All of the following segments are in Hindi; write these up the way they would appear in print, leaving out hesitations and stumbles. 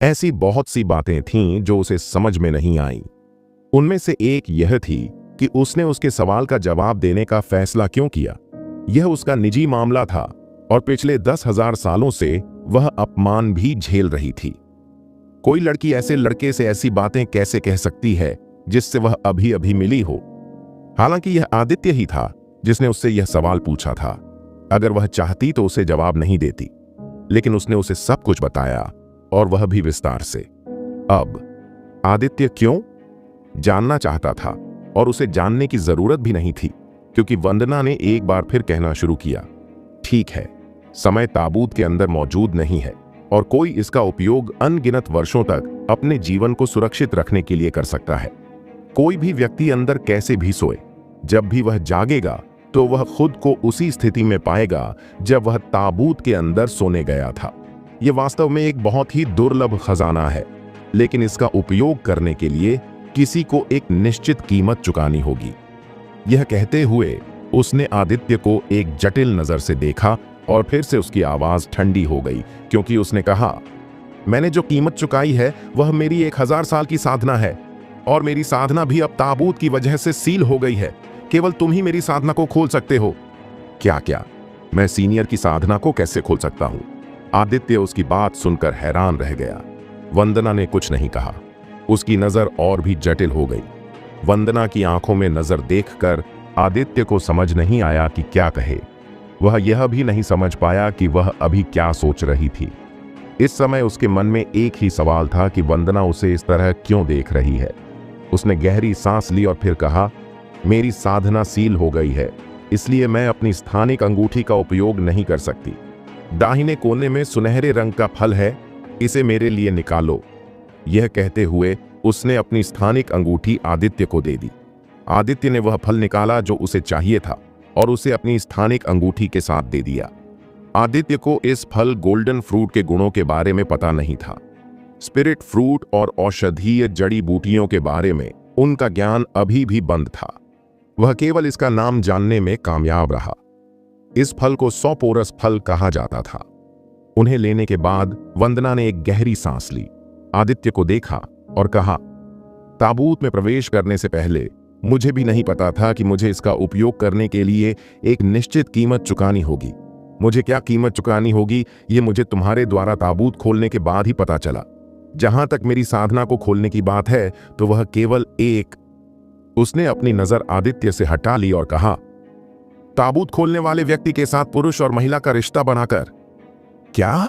ऐसी बहुत सी बातें थीं जो उसे समझ में नहीं आईं। उनमें से एक यह थी कि उसने उसके सवाल का जवाब देने का फैसला क्यों किया। यह उसका निजी मामला था और पिछले 10,000 सालों से वह अपमान भी झेल रही थी। कोई लड़की ऐसे लड़के से ऐसी बातें कैसे कह सकती है जिससे वह अभी अभी मिली हो। हालांकि यह आदित्य ही था जिसने उससे यह सवाल पूछा था। अगर वह चाहती तो उसे जवाब नहीं देती, लेकिन उसने उसे सब कुछ बताया, और वह भी विस्तार से। अब आदित्य क्यों जानना चाहता था, और उसे जानने की जरूरत भी नहीं थी, क्योंकि वंदना ने एक बार फिर कहना शुरू किया, ठीक है, समय ताबूत के अंदर मौजूद नहीं है और कोई इसका उपयोग अनगिनत वर्षों तक अपने जीवन को सुरक्षित रखने के लिए कर सकता है। कोई भी व्यक्ति अंदर कैसे भी सोए, जब भी वह जागेगा तो वह खुद को उसी स्थिति में पाएगा जब वह ताबूत के अंदर सोने गया था। यह वास्तव में एक बहुत ही दुर्लभ खजाना है, लेकिन इसका उपयोग करने के लिए किसी को एक निश्चित कीमत चुकानी होगी। यह कहते हुए उसने आदित्य को एक जटिल नजर से देखा और फिर से उसकी आवाज ठंडी हो गई, क्योंकि उसने कहा, मैंने जो कीमत चुकाई है वह मेरी 1000 साल की साधना है, और मेरी साधना भी अब ताबूत की वजह से सील हो गई है। केवल तुम ही मेरी साधना को खोल सकते हो। क्या मैं सीनियर की साधना को कैसे खोल सकता हूं? आदित्य उसकी बात सुनकर हैरान रह गया। वंदना ने कुछ नहीं कहा। उसकी नजर और भी जटिल हो गई। वंदना की आंखों में नजर देखकर आदित्य को समझ नहीं आया कि क्या कहे। वह यह भी नहीं समझ पाया कि वह अभी क्या सोच रही थी। इस समय उसके मन में एक ही सवाल था कि वंदना उसे इस तरह क्यों देख रही है। उसने गहरी सांस ली और फिर कहा, मेरी साधना सील हो गई है, इसलिए मैं अपनी स्थानिक अंगूठी का उपयोग नहीं कर सकती। दाहिने कोने में सुनहरे रंग का फल है, इसे मेरे लिए निकालो। यह कहते हुए उसने अपनी स्थानिक अंगूठी आदित्य को दे दी। आदित्य ने वह फल निकाला जो उसे चाहिए था और उसे अपनी स्थानिक अंगूठी के साथ दे दिया। आदित्य को इस फल गोल्डन फ्रूट के गुणों के बारे में पता नहीं था। स्पिरिट फ्रूट और औषधीय जड़ी बूटियों के बारे में उनका ज्ञान अभी भी बंद था। वह केवल इसका नाम जानने में कामयाब रहा। इस फल को 100 पोरस फल कहा जाता था। उन्हें लेने के बाद वंदना ने एक गहरी सांस ली, आदित्य को देखा और कहा, ताबूत में प्रवेश करने से पहले मुझे भी नहीं पता था कि मुझे इसका उपयोग करने के लिए एक निश्चित कीमत चुकानी होगी। मुझे क्या कीमत चुकानी होगी ये मुझे तुम्हारे द्वारा ताबूत खोलने के बाद ही पता चला। जहां तक मेरी साधना को खोलने की बात है तो वह केवल एक। उसने अपनी नजर आदित्य से हटा ली और कहा, ताबूत खोलने वाले व्यक्ति के साथ पुरुष और महिला का रिश्ता बनाकर। क्या?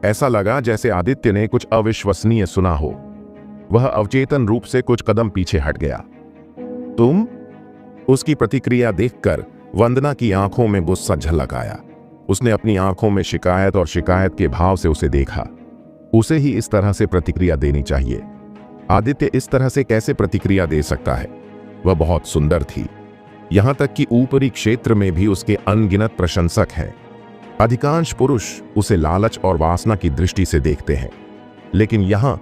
ऐसा लगा जैसे आदित्य ने कुछ अविश्वसनीय सुना हो। वह अवचेतन रूप से कुछ कदम पीछे हट गया। तुम? उसकी प्रतिक्रिया देखकर वंदना की आंखों में गुस्सा झलक आया। उसने अपनी आंखों में शिकायत और शिकायत के भाव से उसे देखा। उसे ही इस तरह से प्रतिक्रिया देनी चाहिए। आदित्य इस तरह से कैसे प्रतिक्रिया दे सकता है? वह बहुत सुंदर थी। यहां तक कि ऊपरी क्षेत्र में भी उसके अनगिनत प्रशंसक हैं। अधिकांश पुरुष उसे लालच और वासना की दृष्टि से देखते हैं, लेकिन यहां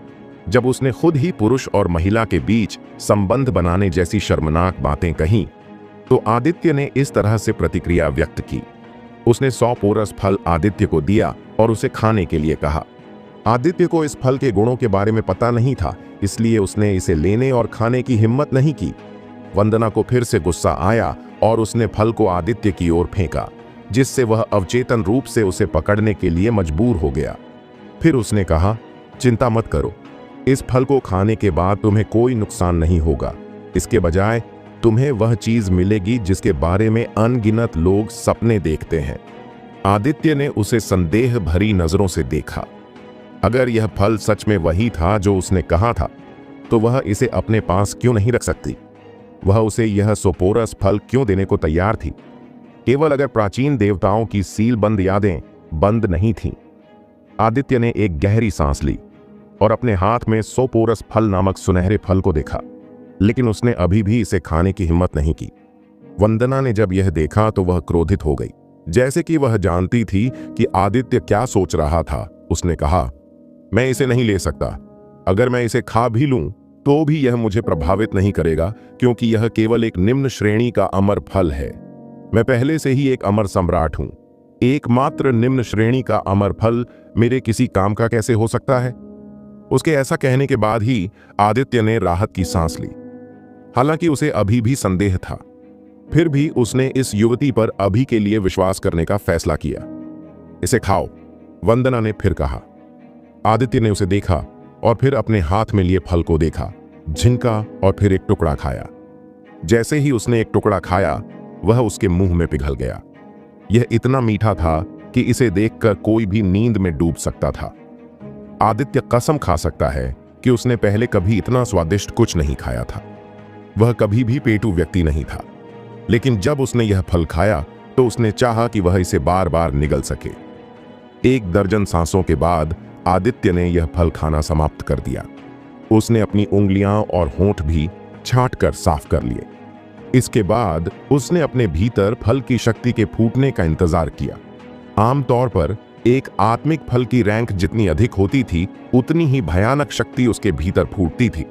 जब उसने खुद ही पुरुष और महिला के बीच संबंध बनाने जैसी शर्मनाक बातें कहीं, तो आदित्य ने इस तरह से प्रतिक्रिया व्यक्त की। उसने 100 पोरस फल आदित्य को दिया और उसे खाने के लिए कहा। आदित्य को इस फल के गुणों के बारे में पता नहीं था, इसलिए उसने इसे लेने और खाने की हिम्मत नहीं की। वंदना को फिर से गुस्सा आया और उसने फल को आदित्य की ओर फेंका, जिससे वह अवचेतन रूप से उसे पकड़ने के लिए मजबूर हो गया। फिर उसने कहा, चिंता मत करो, इस फल को खाने के बाद तुम्हें कोई नुकसान नहीं होगा। इसके बजाय तुम्हें वह चीज मिलेगी जिसके बारे में अनगिनत लोग सपने देखते हैं। आदित्य ने उसे संदेह भरी नजरों से देखा। अगर यह फल सच में वही था जो उसने कहा था, तो वह इसे अपने पास क्यों नहीं रख सकती? वह उसे यह 100 पोरस फल क्यों देने को तैयार थी? केवल अगर प्राचीन देवताओं की सीलबंद यादें बंद नहीं थीं। आदित्य ने एक गहरी सांस ली और अपने हाथ में 100 पोरस फल नामक सुनहरे फल को देखा, लेकिन उसने अभी भी इसे खाने की हिम्मत नहीं की। वंदना ने जब यह देखा तो वह क्रोधित हो गई, जैसे कि वह जानती थी कि आदित्य क्या सोच रहा था। उसने कहा, मैं इसे नहीं ले सकता। अगर मैं इसे खा भी लूं तो भी यह मुझे प्रभावित नहीं करेगा, क्योंकि यह केवल एक निम्न श्रेणी का अमर फल है। मैं पहले से ही एक अमर सम्राट हूं। एकमात्र निम्न श्रेणी का अमर फल मेरे किसी काम का कैसे हो सकता है? उसके ऐसा कहने के बाद ही आदित्य ने राहत की सांस ली। हालांकि उसे अभी भी संदेह था, फिर भी उसने इस युवती पर अभी के लिए विश्वास करने का फैसला किया। इसे खाओ, वंदना ने फिर कहा। आदित्य ने उसे देखा और फिर अपने हाथ में लिए फल को देखा, झिनका और फिर एक टुकड़ा खाया। जैसे ही उसने एक टुकड़ा खाया, वह उसके मुंह में पिघल गया। यह इतना मीठा था कि इसे देखकर कोई भी नींद में डूब सकता था। आदित्य कसम खा सकता है कि उसने पहले कभी इतना स्वादिष्ट कुछ नहीं खाया था। वह कभी भी पेटू व्यक्ति नहीं था, लेकिन जब उसने यह फल खाया तो उसने चाहा कि वह इसे बार बार निगल सके। 1 दर्जन सांसों के बाद आदित्य ने यह फल खाना समाप्त कर दिया। उसने अपनी उंगलियां और होंठ भी छांटकर साफ कर लिए। इसके बाद उसने अपने भीतर फल की शक्ति के फूटने का इंतजार किया। आमतौर पर एक आत्मिक फल की रैंक जितनी अधिक होती थी, उतनी ही भयानक शक्ति उसके भीतर फूटती थी।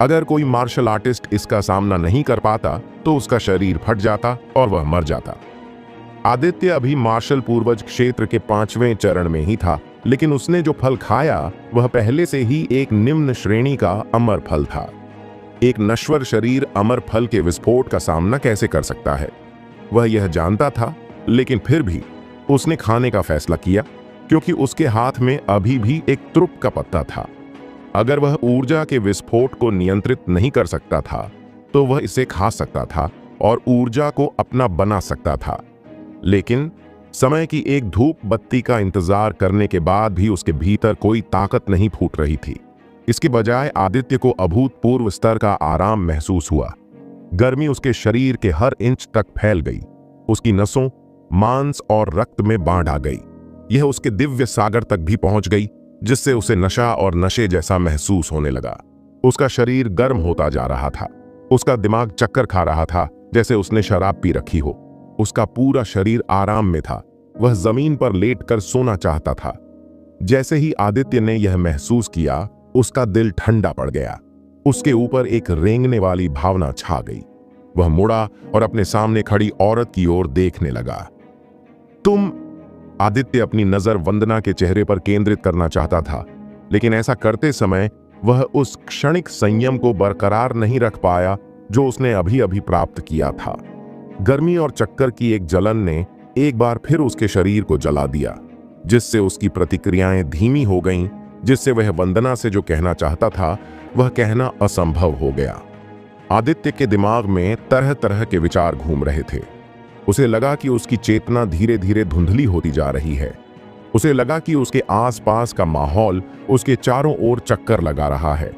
अगर कोई मार्शल आर्टिस्ट इसका सामना नहीं कर पाता तो उसका शरीर फट जाता और वह मर जाता। आदित्य अभी मार्शल पूर्वज क्षेत्र के 5वें चरण में ही था, लेकिन उसने जो फल खाया वह पहले से ही एक निम्न श्रेणी का अमर फल था। एक नश्वर शरीर अमर फल के विस्फोट का सामना कैसे कर सकता है, वह यह जानता था, लेकिन फिर भी उसने खाने का फैसला किया, क्योंकि उसके हाथ में अभी भी एक त्रुप का पत्ता था। अगर वह ऊर्जा के विस्फोट को नियंत्रित नहीं कर सकता था तो वह इसे खा सकता था और ऊर्जा को अपना बना सकता था। लेकिन समय की एक धूप बत्ती का इंतजार करने के बाद भी उसके भीतर कोई ताकत नहीं फूट रही थी। इसके बजाय आदित्य को अभूतपूर्व स्तर का आराम महसूस हुआ। गर्मी उसके शरीर के हर इंच तक फैल गई। उसकी नसों, मांस और रक्त में बांध आ गई। यह उसके दिव्य सागर तक भी पहुंच गई, जिससे उसे नशा और नशे जैसा महसूस होने लगा। उसका शरीर गर्म होता जा रहा था। उसका दिमाग चक्कर खा रहा था, जैसे उसने शराब पी रखी हो। उसका पूरा शरीर आराम में था। वह जमीन पर लेटकर सोना चाहता था। जैसे ही आदित्य ने यह महसूस किया, उसका दिल ठंडा पड़ गया। उसके ऊपर एक रेंगने वाली भावना छा गई। वह मुड़ा और अपने सामने खड़ी औरत की ओर देखने लगा। तुम? आदित्य अपनी नजर वंदना के चेहरे पर केंद्रित करना चाहता था, लेकिन ऐसा करते समय वह उस क्षणिक संयम को बरकरार नहीं रख पाया जो उसने अभी अभी प्राप्त किया था। गर्मी और चक्कर की एक जलन ने एक बार फिर उसके शरीर को जला दिया, जिससे उसकी प्रतिक्रियाएं धीमी हो गईं, जिससे वह वंदना से जो कहना चाहता था वह कहना असंभव हो गया। आदित्य के दिमाग में तरह तरह के विचार घूम रहे थे। उसे लगा कि उसकी चेतना धीरे धीरे धुंधली होती जा रही है। उसे लगा कि उसके आसपास का माहौल उसके चारों ओर चक्कर लगा रहा है।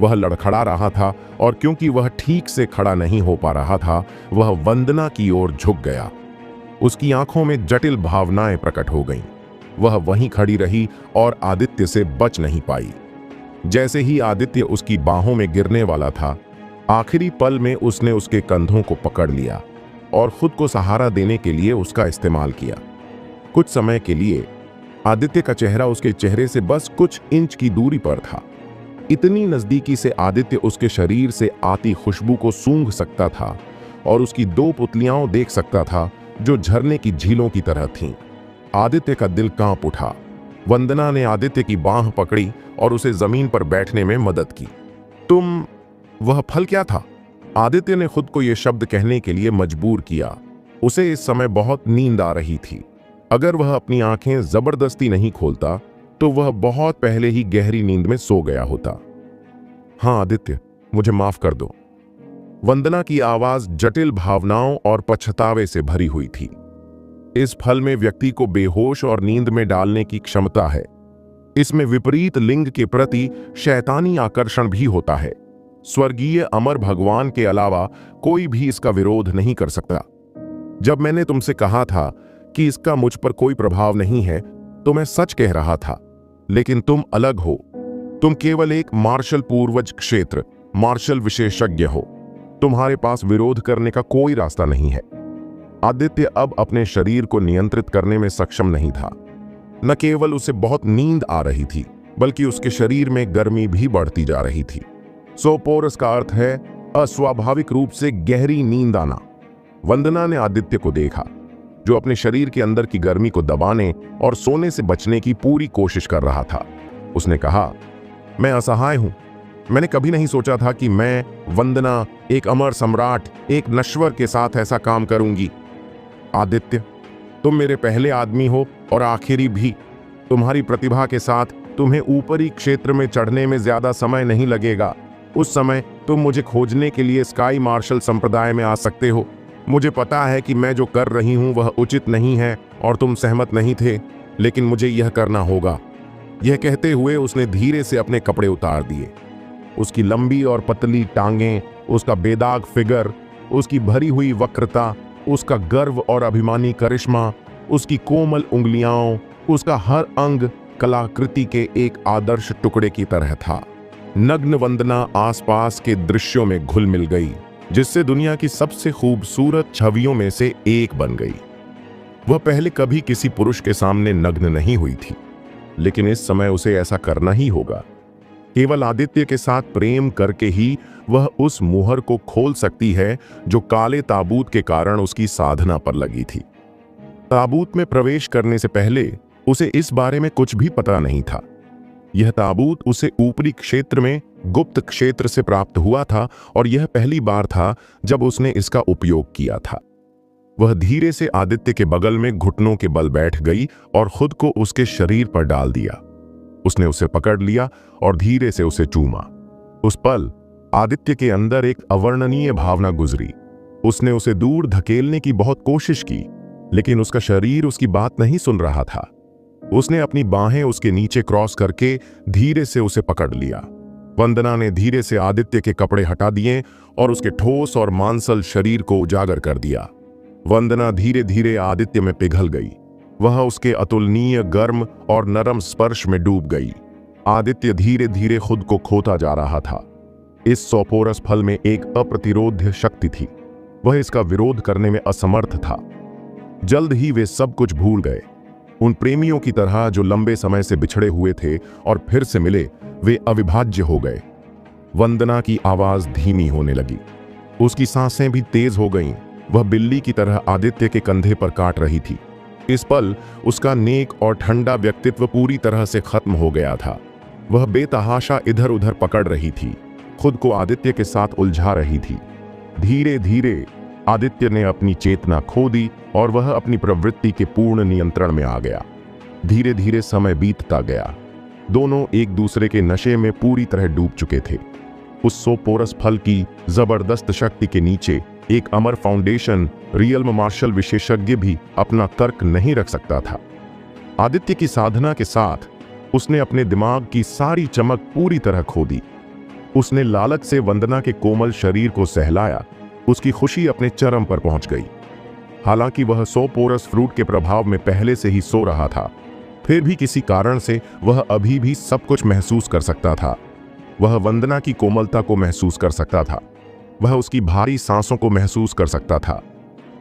वह लड़खड़ा रहा था और क्योंकि वह ठीक से खड़ा नहीं हो पा रहा था, वह वंदना की ओर झुक गया। उसकी आंखों में जटिल भावनाएं प्रकट हो गईं। वह वहीं खड़ी रही और आदित्य से बच नहीं पाई। जैसे ही आदित्य उसकी बाहों में गिरने वाला था, आखिरी पल में उसने उसके कंधों को पकड़ लिया और खुद को सहारा देने के लिए उसका इस्तेमाल किया। कुछ समय के लिए आदित्य का चेहरा उसके चेहरे से बस कुछ इंच की दूरी पर था। इतनी नजदीकी से आदित्य उसके शरीर से आती खुशबू को सूंघ सकता था और उसकी 2 पुतलियां देख सकता था जो झरने की झीलों की तरह थीं। आदित्य का दिल कांप उठा। वंदना ने आदित्य की बांह पकड़ी और उसे जमीन पर बैठने में मदद की। तुम? वह फल क्या था? आदित्य ने खुद को यह शब्द कहने के लिए मजबूर किया। उसे इस समय बहुत नींद आ रही थी। अगर वह अपनी आंखें जबरदस्ती नहीं खोलता तो वह बहुत पहले ही गहरी नींद में सो गया होता। हाँ आदित्य, मुझे माफ कर दो। वंदना की आवाज जटिल भावनाओं और पछतावे से भरी हुई थी। इस फल में व्यक्ति को बेहोश और नींद में डालने की क्षमता है। इसमें विपरीत लिंग के प्रति शैतानी आकर्षण भी होता है। स्वर्गीय अमर भगवान के अलावा कोई भी इसका विरोध नहीं कर सकता। जब मैंने तुमसे कहा था कि इसका मुझ पर कोई प्रभाव नहीं है, तो मैं सच कह रहा था। लेकिन तुम अलग हो। तुम केवल एक मार्शल पूर्वज क्षेत्र मार्शल विशेषज्ञ हो। तुम्हारे पास विरोध करने का कोई रास्ता नहीं है। आदित्य अब अपने शरीर को नियंत्रित करने में सक्षम नहीं था। न केवल उसे बहुत नींद आ रही थी, बल्कि उसके शरीर में गर्मी भी बढ़ती जा रही थी। सोपोरस का अर्थ है अस्वाभाविक रूप से गहरी नींद आना। वंदना ने आदित्य को देखा, जो अपने शरीर के अंदर की गर्मी को दबाने और सोने से बचने की पूरी कोशिश कर रहा था। उसने कहा, मैं असहाय हूं। मैंने कभी नहीं सोचा था कि मैं, वंदना, एक अमर सम्राट, एक नश्वर के साथ ऐसा काम करूंगी। आदित्य, तुम मेरे पहले आदमी हो और आखिरी भी। तुम्हारी प्रतिभा के साथ तुम्हें ऊपरी क्षेत्र में चढ़ने में ज्यादा समय नहीं लगेगा। उस समय तुम मुझे खोजने के लिए स्काई मार्शल संप्रदाय में आ सकते हो। मुझे पता है कि मैं जो कर रही हूं वह उचित नहीं है और तुम सहमत नहीं थे, लेकिन मुझे यह करना होगा। यह कहते हुए उसने धीरे से अपने कपड़े उतार दिए। उसकी लंबी और पतली टांगें, उसका बेदाग फिगर, उसकी भरी हुई वक्रता, उसका गर्व और अभिमानी करिश्मा, उसकी कोमल उंगलियां, उसका हर अंग कलाकृति के एक आदर्श टुकड़े की तरह था। नग्न वंदना आसपास के दृश्यों में घुल मिल गई, जिससे दुनिया की सबसे खूबसूरत छवियों में से एक बन गई। वह पहले कभी किसी पुरुष के सामने नग्न नहीं हुई थी, लेकिन इस समय उसे ऐसा करना ही होगा। केवल आदित्य के साथ प्रेम करके ही वह उस मुहर को खोल सकती है जो काले ताबूत के कारण उसकी साधना पर लगी थी। ताबूत में प्रवेश करने से पहले उसे इस बारे में कुछ भी पता नहीं था। यह ताबूत उसे ऊपरी क्षेत्र में गुप्त क्षेत्र से प्राप्त हुआ था और यह पहली बार था जब उसने इसका उपयोग किया था। वह धीरे से आदित्य के बगल में घुटनों के बल बैठ गई और खुद को उसके शरीर पर डाल दिया। उसने उसे पकड़ लिया और धीरे से उसे चूमा। उस पल आदित्य के अंदर एक अवर्णनीय भावना गुजरी। उसने उसे दूर धकेलने की बहुत कोशिश की, लेकिन उसका शरीर उसकी बात नहीं सुन रहा था। उसने अपनी बाहें उसके नीचे क्रॉस करके धीरे से उसे पकड़ लिया। वंदना ने धीरे से आदित्य के कपड़े हटा दिए और उसके ठोस और मांसल शरीर को उजागर कर दिया। वंदना धीरे धीरे आदित्य में पिघल गई। वह उसके अतुलनीय गर्म और नरम स्पर्श में डूब गई। आदित्य धीरे धीरे खुद को खोता जा रहा था। इस सौपोरस फल में एक अप्रतिरोध्य शक्ति थी। वह इसका विरोध करने में असमर्थ था। जल्द ही वे सब कुछ भूल गए। उन प्रेमियों की तरह जो लंबे समय से बिछड़े हुए थे और फिर से मिले, वे अविभाज्य हो गए। वंदना की आवाज धीमी होने लगी। उसकी सांसें भी तेज हो गईं। वह बिल्ली की तरह आदित्य के कंधे पर काट रही थी। इस पल उसका नेक और ठंडा व्यक्तित्व पूरी तरह से खत्म हो गया था। वह बेतहाशा इधर उधर पकड़ रही थी, खुद को आदित्य के साथ उलझा रही थी। धीरे धीरे आदित्य ने अपनी चेतना खो दी और वह अपनी प्रवृत्ति के पूर्ण नियंत्रण में आ गया। धीरे धीरे समय बीतता गया। दोनों एक दूसरे के नशे में पूरी तरह डूब चुके थे। उस सोपोरस फल की जबरदस्त शक्ति के नीचे एक अमर फाउंडेशन रियल्म मार्शल विशेषज्ञ भी अपना तर्क नहीं रख सकता था। आदित्य की साधना के साथ उसने अपने दिमाग की सारी चमक पूरी तरह खो दी। उसने लालच से वंदना के कोमल शरीर को सहलाया। उसकी खुशी अपने चरम पर पहुंच गई। हालांकि वह सोपोरस फ्रूट के प्रभाव में पहले से ही सो रहा था, फिर भी किसी कारण से वह अभी भी सब कुछ महसूस कर सकता था। वह वंदना की कोमलता को महसूस कर सकता था। वह उसकी भारी सांसों को महसूस कर सकता था।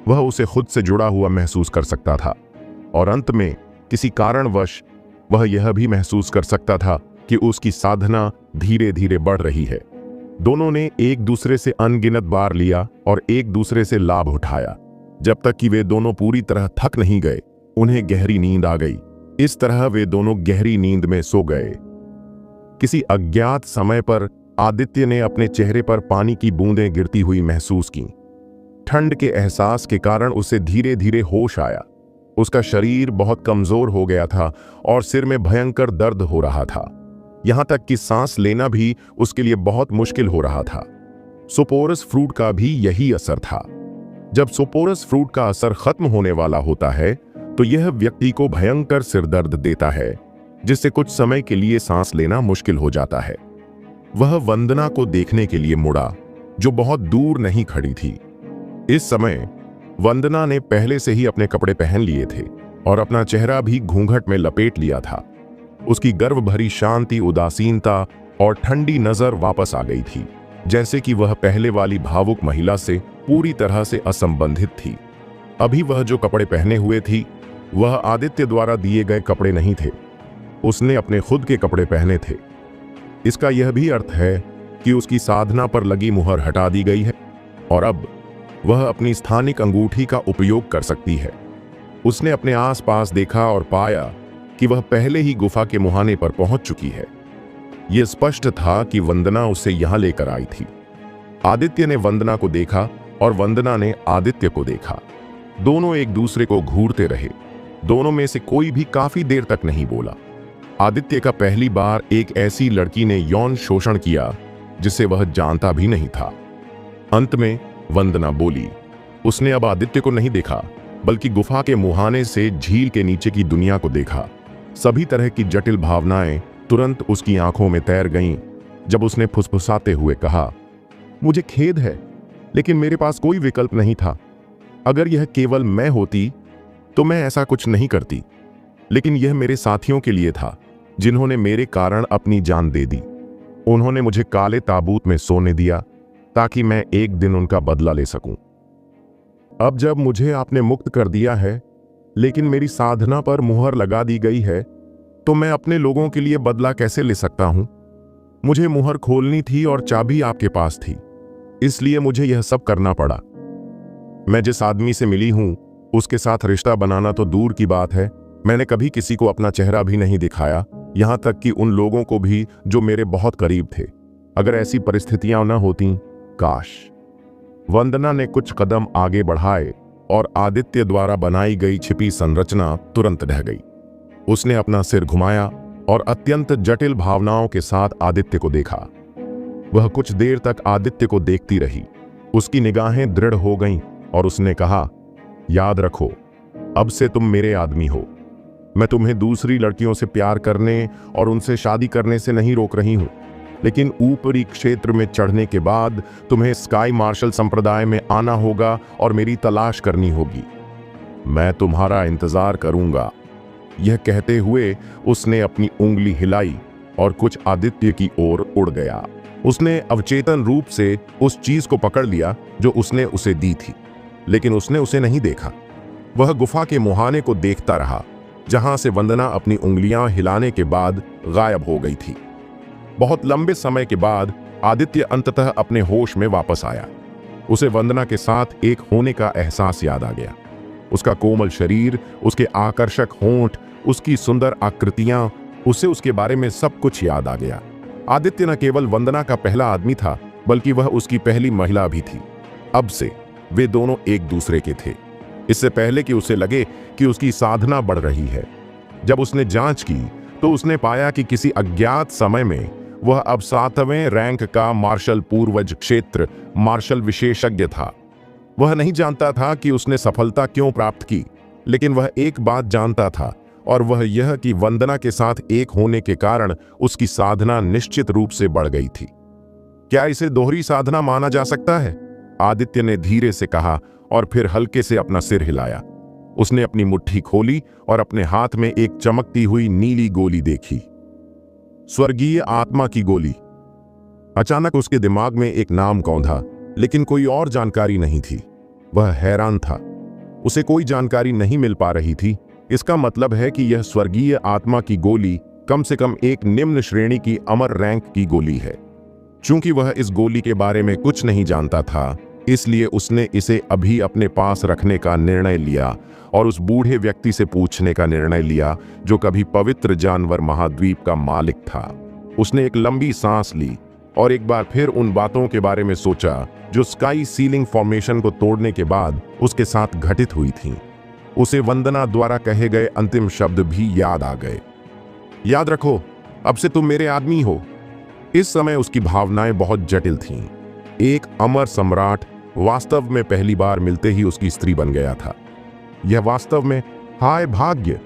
वह उसे खुद से जुड़ा हुआ महसूस कर सकता था। और अंत में किसी कारणवश वह यह भी महसूस कर सकता था कि उसकी साधना धीरे धीरे बढ़ रही है। दोनों ने एक दूसरे से अनगिनत बार लिया और एक दूसरे से लाभ उठाया, जब तक कि वे दोनों पूरी तरह थक नहीं गए। उन्हें गहरी नींद आ गई। इस तरह वे दोनों गहरी नींद में सो गए। किसी अज्ञात समय पर आदित्य ने अपने चेहरे पर पानी की बूंदें गिरती हुई महसूस की। ठंड के एहसास के कारण उसे धीरे धीरे होश आया। उसका शरीर बहुत कमजोर हो गया था और सिर में भयंकर दर्द हो रहा था। यहां तक कि सांस लेना भी उसके लिए बहुत मुश्किल हो रहा था। सोपोरस फ्रूट का भी यही असर था। जब सोपोरस फ्रूट का असर खत्म होने वाला होता है तो यह व्यक्ति को भयंकर सिरदर्द देता है, जिससे कुछ समय के लिए सांस लेना मुश्किल हो जाता है। वह वंदना को देखने के लिए मुड़ा, जो बहुत दूर नहीं खड़ी थी। इस समय वंदना ने पहले से ही अपने कपड़े पहन लिए थे और अपना चेहरा भी घूंघट में लपेट लिया था। उसकी गर्व भरी शांति, उदासीनता और ठंडी नजर वापस आ गई थी, जैसे कि वह पहले वाली भावुक महिला से पूरी तरह से असंबंधित थी। अभी वह जो कपड़े पहने हुए थी वह आदित्य द्वारा दिए गए कपड़े नहीं थे। उसने अपने खुद के कपड़े पहने थे। इसका यह भी अर्थ है कि उसकी साधना पर लगी मुहर हटा दी गई है और अब वह अपनी स्थानिक अंगूठी का उपयोग कर सकती है। उसने अपने आसपास देखा और पाया कि वह पहले ही गुफा के मुहाने पर पहुंच चुकी है। यह स्पष्ट था कि वंदना उसे यहां लेकर आई थी। आदित्य ने वंदना को देखा और वंदना ने आदित्य को देखा। दोनों एक दूसरे को घूरते रहे। दोनों में से कोई भी काफी देर तक नहीं बोला। आदित्य का पहली बार एक ऐसी लड़की ने यौन शोषण किया जिसे वह जानता भी नहीं था। अंत में वंदना बोली। उसने अब आदित्य को नहीं देखा, बल्कि गुफा के मुहाने से झील के नीचे की दुनिया को देखा। सभी तरह की जटिल भावनाएं तुरंत उसकी आंखों में तैर गईं जब उसने फुसफुसाते हुए कहा, मुझे खेद है, लेकिन मेरे पास कोई विकल्प नहीं था। अगर यह केवल मैं होती तो मैं ऐसा कुछ नहीं करती, लेकिन यह मेरे साथियों के लिए था जिन्होंने मेरे कारण अपनी जान दे दी। उन्होंने मुझे काले ताबूत में सोने दिया ताकि मैं एक दिन उनका बदला ले सकूं। अब जब मुझे आपने मुक्त कर दिया है, लेकिन मेरी साधना पर मुहर लगा दी गई है, तो मैं अपने लोगों के लिए बदला कैसे ले सकता हूं? मुझे मुहर खोलनी थी और चाबी आपके पास थी, इसलिए मुझे यह सब करना पड़ा। मैं जिस आदमी से मिली हूं उसके साथ रिश्ता बनाना तो दूर की बात है, मैंने कभी किसी को अपना चेहरा भी नहीं दिखाया, यहां तक कि उन लोगों को भी जो मेरे बहुत करीब थे। अगर ऐसी परिस्थितियां न होती, काश। वंदना ने कुछ कदम आगे बढ़ाए और आदित्य द्वारा बनाई गई छिपी संरचना तुरंत ढह गई। उसने अपना सिर घुमाया और अत्यंत जटिल भावनाओं के साथ आदित्य को देखा। वह कुछ देर तक आदित्य को देखती रही। उसकी निगाहें दृढ़ हो गईं और उसने कहा, याद रखो, अब से तुम मेरे आदमी हो। मैं तुम्हें दूसरी लड़कियों से प्यार करने और उनसे शादी करने से नहीं रोक रही हूं, लेकिन ऊपरी क्षेत्र में चढ़ने के बाद तुम्हें स्काई मार्शल संप्रदाय में आना होगा और मेरी तलाश करनी होगी। मैं तुम्हारा इंतजार करूंगा। यह कहते हुए उसने अपनी उंगली हिलाई और कुछ आदित्य की ओर उड़ गया। उसने अवचेतन रूप से उस चीज को पकड़ लिया जो उसने उसे दी थी, लेकिन उसने उसे नहीं देखा। वह गुफा के मुहाने को देखता रहा, जहां से वंदना अपनी उंगलियां हिलाने के बाद गायब हो गई थी। बहुत लंबे समय के बाद आदित्य अंततः अपने होश में वापस आया। उसे वंदना के साथ एक होने का एहसास याद आ गया। उसका कोमल शरीर, उसके आकर्षक होंठ, उसकी सुंदर आकृतियां, उसे उसके बारे में सब कुछ याद आ गया। आदित्य न केवल वंदना का पहला आदमी था, बल्कि वह उसकी पहली महिला भी थी। अब से वे दोनों एक दूसरे के थे, इससे पहले कि उसे लगे कि उसकी साधना बढ़ रही है। जब उसने जांच की तो उसने पाया कि किसी अज्ञात समय में वह अब 7वें रैंक का मार्शल पूर्वज क्षेत्र मार्शल विशेषज्ञ था। वह नहीं जानता था कि उसने सफलता क्यों प्राप्त की, लेकिन वह एक बात जानता था, और वह यह कि वंदना के साथ एक होने के कारण उसकी साधना निश्चित रूप से बढ़ गई थी। क्या इसे दोहरी साधना माना जा सकता है? आदित्य ने धीरे से कहा और फिर हल्के से अपना सिर हिलाया। उसने अपनी मुट्ठी खोली और अपने हाथ में एक चमकती हुई नीली गोली देखी। स्वर्गीय आत्मा की गोली। अचानक उसके दिमाग में एक नाम कौंधा, लेकिन कोई और जानकारी नहीं थी। वह हैरान था, उसे कोई जानकारी नहीं मिल पा रही थी। इसका मतलब है कि यह स्वर्गीय आत्मा की गोली कम से कम एक निम्न श्रेणी की अमर रैंक की गोली है। चूंकि वह इस गोली के बारे में कुछ नहीं जानता था, इसलिए उसने इसे अभी अपने पास रखने का निर्णय लिया और उस बूढ़े व्यक्ति से पूछने का निर्णय लिया जो कभी पवित्र जानवर महाद्वीप का मालिक था। उसने एक लंबी सांस ली और एक बार फिर उन बातों के बारे में सोचा जो स्काई सीलिंग फॉर्मेशन को तोड़ने के बाद उसके साथ घटित हुई थीं। उसे वंदना द्वारा कहे गए अंतिम शब्द भी याद आ गए। याद रखो, अब से तुम मेरे आदमी हो। इस समय उसकी भावनाएं बहुत जटिल थीं। एक अमर सम्राट वास्तव में पहली बार मिलते ही उसकी स्त्री बन गया था। यह वास्तव में हाय भाग्य।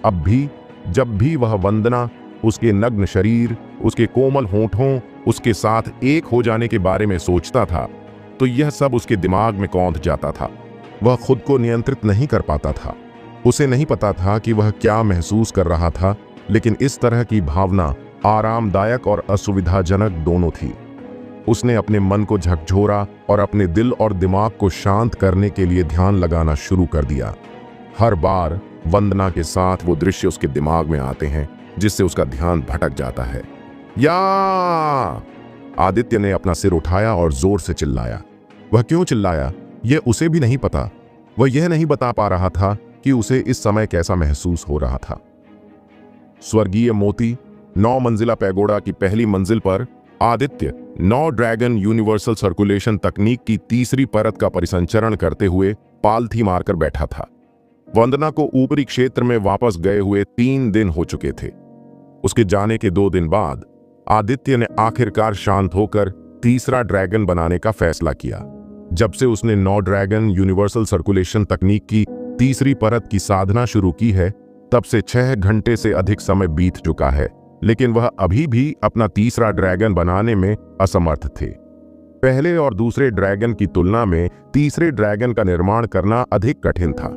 अब भी जब भी वह वंदना, उसके नग्न शरीर, उसके कोमल होंठों, उसके साथ एक हो जाने के बारे में सोचता था, तो यह सब उसके दिमाग में कौंध जाता था। वह खुद को नियंत्रित नहीं कर पाता था। उसे नहीं पता था कि वह क्या महसूस कर रहा था, लेकिन इस तरह की भावना आरामदायक और असुविधाजनक दोनों थी। उसने अपने मन को झकझोरा और अपने दिल और दिमाग को शांत करने के लिए ध्यान लगाना शुरू कर दिया। हर बार वंदना के साथ वो दृश्य उसके दिमाग में आते हैं जिससे उसका ध्यान भटक जाता है। या! आदित्य ने अपना सिर उठाया और जोर से चिल्लाया। वह क्यों चिल्लाया, यह उसे भी नहीं पता। वह यह नहीं बता पा रहा था कि उसे इस समय कैसा महसूस हो रहा था। स्वर्गीय मोती, 9 मंजिला पैगोडा की पहली मंजिल पर आदित्य 9 ड्रैगन यूनिवर्सल सर्कुलेशन तकनीक की तीसरी परत का परिसंचरण करते हुए पालथी मारकर बैठा था। वंदना को ऊपरी क्षेत्र में वापस गए हुए 3 दिन हो चुके थे। उसके जाने के 2 दिन बाद आदित्य ने आखिरकार शांत होकर तीसरा ड्रैगन बनाने का फैसला किया। जब से उसने 9 ड्रैगन यूनिवर्सल सर्कुलेशन तकनीक की तीसरी परत की साधना शुरू की है, तब से 6 घंटे से अधिक समय बीत चुका है, लेकिन वह अभी भी अपना तीसरा ड्रैगन बनाने में असमर्थ थे। पहले और दूसरे ड्रैगन की तुलना में तीसरे ड्रैगन का निर्माण करना अधिक कठिन था।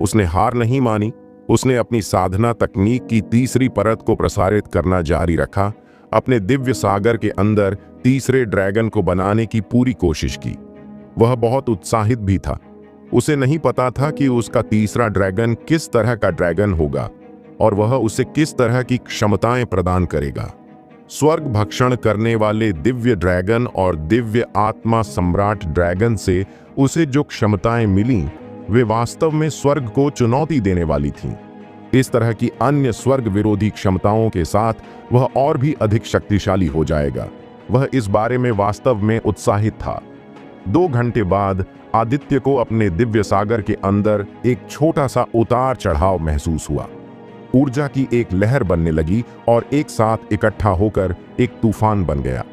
उसने हार नहीं मानी। उसने अपनी साधना तकनीक की तीसरी परत को प्रसारित करना जारी रखा। अपने दिव्य सागर के अंदर तीसरे ड्रैगन को बनाने की पूरी कोशिश की। वह बहुत उत्साहित भी था। उसे नहीं पता था कि उसका तीसरा ड्रैगन किस तरह का ड्रैगन होगा और वह उसे किस तरह की क्षमताएं प्रदान करेगा। स्वर्ग भक्षण करने वाले दिव्य ड्रैगन और दिव्य आत्मा सम्राट ड्रैगन से उसे जो क्षमताएं मिलीं, वे वास्तव में स्वर्ग को चुनौती देने वाली थीं। इस तरह की अन्य स्वर्ग विरोधी क्षमताओं के साथ वह और भी अधिक शक्तिशाली हो जाएगा। वह इस बारे में वास्तव में उत्साहित था। 2 घंटे बाद आदित्य को अपने दिव्य सागर के अंदर एक छोटा सा उतार चढ़ाव महसूस हुआ। ऊर्जा की एक लहर बनने लगी और एक साथ इकट्ठा होकर एक तूफान बन गया।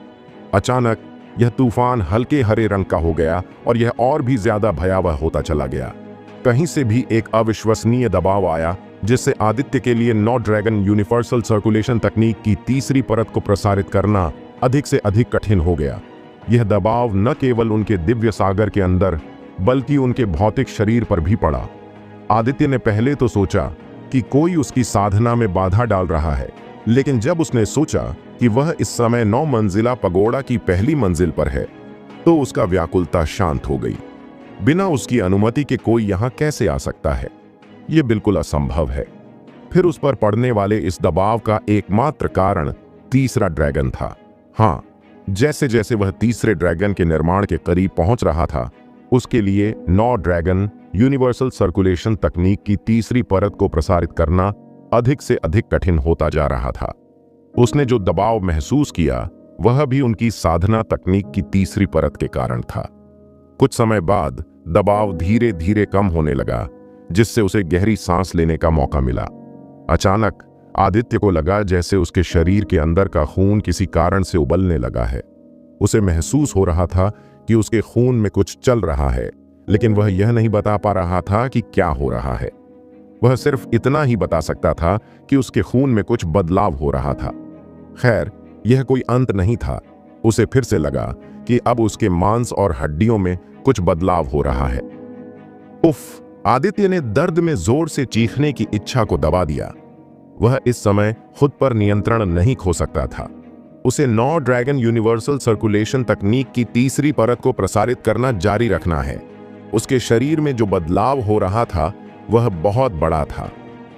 अचानक यह तूफान हल्के हरे रंग का हो गया और यह और भी ज्यादा भयावह होता चला गया। कहीं से भी एक अविश्वसनीय दबाव आया, जिससे आदित्य के लिए 9 ड्रैगन यूनिवर्सल सर्कुलेशन तकनीक की तीसरी परत को प्रसारित करना अधिक से अधिक कठिन हो गया। यह दबाव न केवल उनके दिव्य सागर के अंदर बल्कि उनके भौतिक शरीर पर भी पड़ा। आदित्य ने पहले तो सोचा कि कोई उसकी साधना में बाधा डाल रहा है, लेकिन जब उसने सोचा कि वह इस समय 9 मंजिला पगोड़ा की पहली मंजिल पर है, तो उसका व्याकुलता शांत हो गई। बिना उसकी अनुमति के कोई यहां कैसे आ सकता है? यह बिल्कुल असंभव है। फिर उस पर पड़ने वाले इस दबाव का एकमात्र कारण तीसरा ड्रैगन था। हाँ, जैसे जैसे वह तीसरे ड्रैगन के निर्माण के करीब पहुंच रहा था, उसके लिए 9 ड्रैगन यूनिवर्सल सर्कुलेशन तकनीक की तीसरी परत को प्रसारित करना अधिक से अधिक कठिन होता जा रहा था। उसने जो दबाव महसूस किया, वह भी उनकी साधना तकनीक की तीसरी परत के कारण था। कुछ समय बाद दबाव धीरे धीरे कम होने लगा, जिससे उसे गहरी सांस लेने का मौका मिला। अचानक आदित्य को लगा जैसे उसके शरीर के अंदर का खून किसी कारण से उबलने लगा है। उसे महसूस हो रहा था कि उसके खून में कुछ चल रहा है, लेकिन वह यह नहीं बता पा रहा था कि क्या हो रहा है। वह सिर्फ इतना ही बता सकता था कि उसके खून में कुछ बदलाव हो रहा था। खैर, यह कोई अंत नहीं था। उसे फिर से लगा कि अब उसके मांस और हड्डियों में कुछ बदलाव हो रहा है। उफ! आदित्य ने दर्द में जोर से चीखने की इच्छा को दबा दिया। वह इस समय खुद पर नियंत्रण नहीं खो सकता था। उसे 9 ड्रैगन यूनिवर्सल सर्कुलेशन तकनीक की तीसरी परत को प्रसारित करना जारी रखना है। उसके शरीर में जो बदलाव हो रहा था, वह बहुत बड़ा था।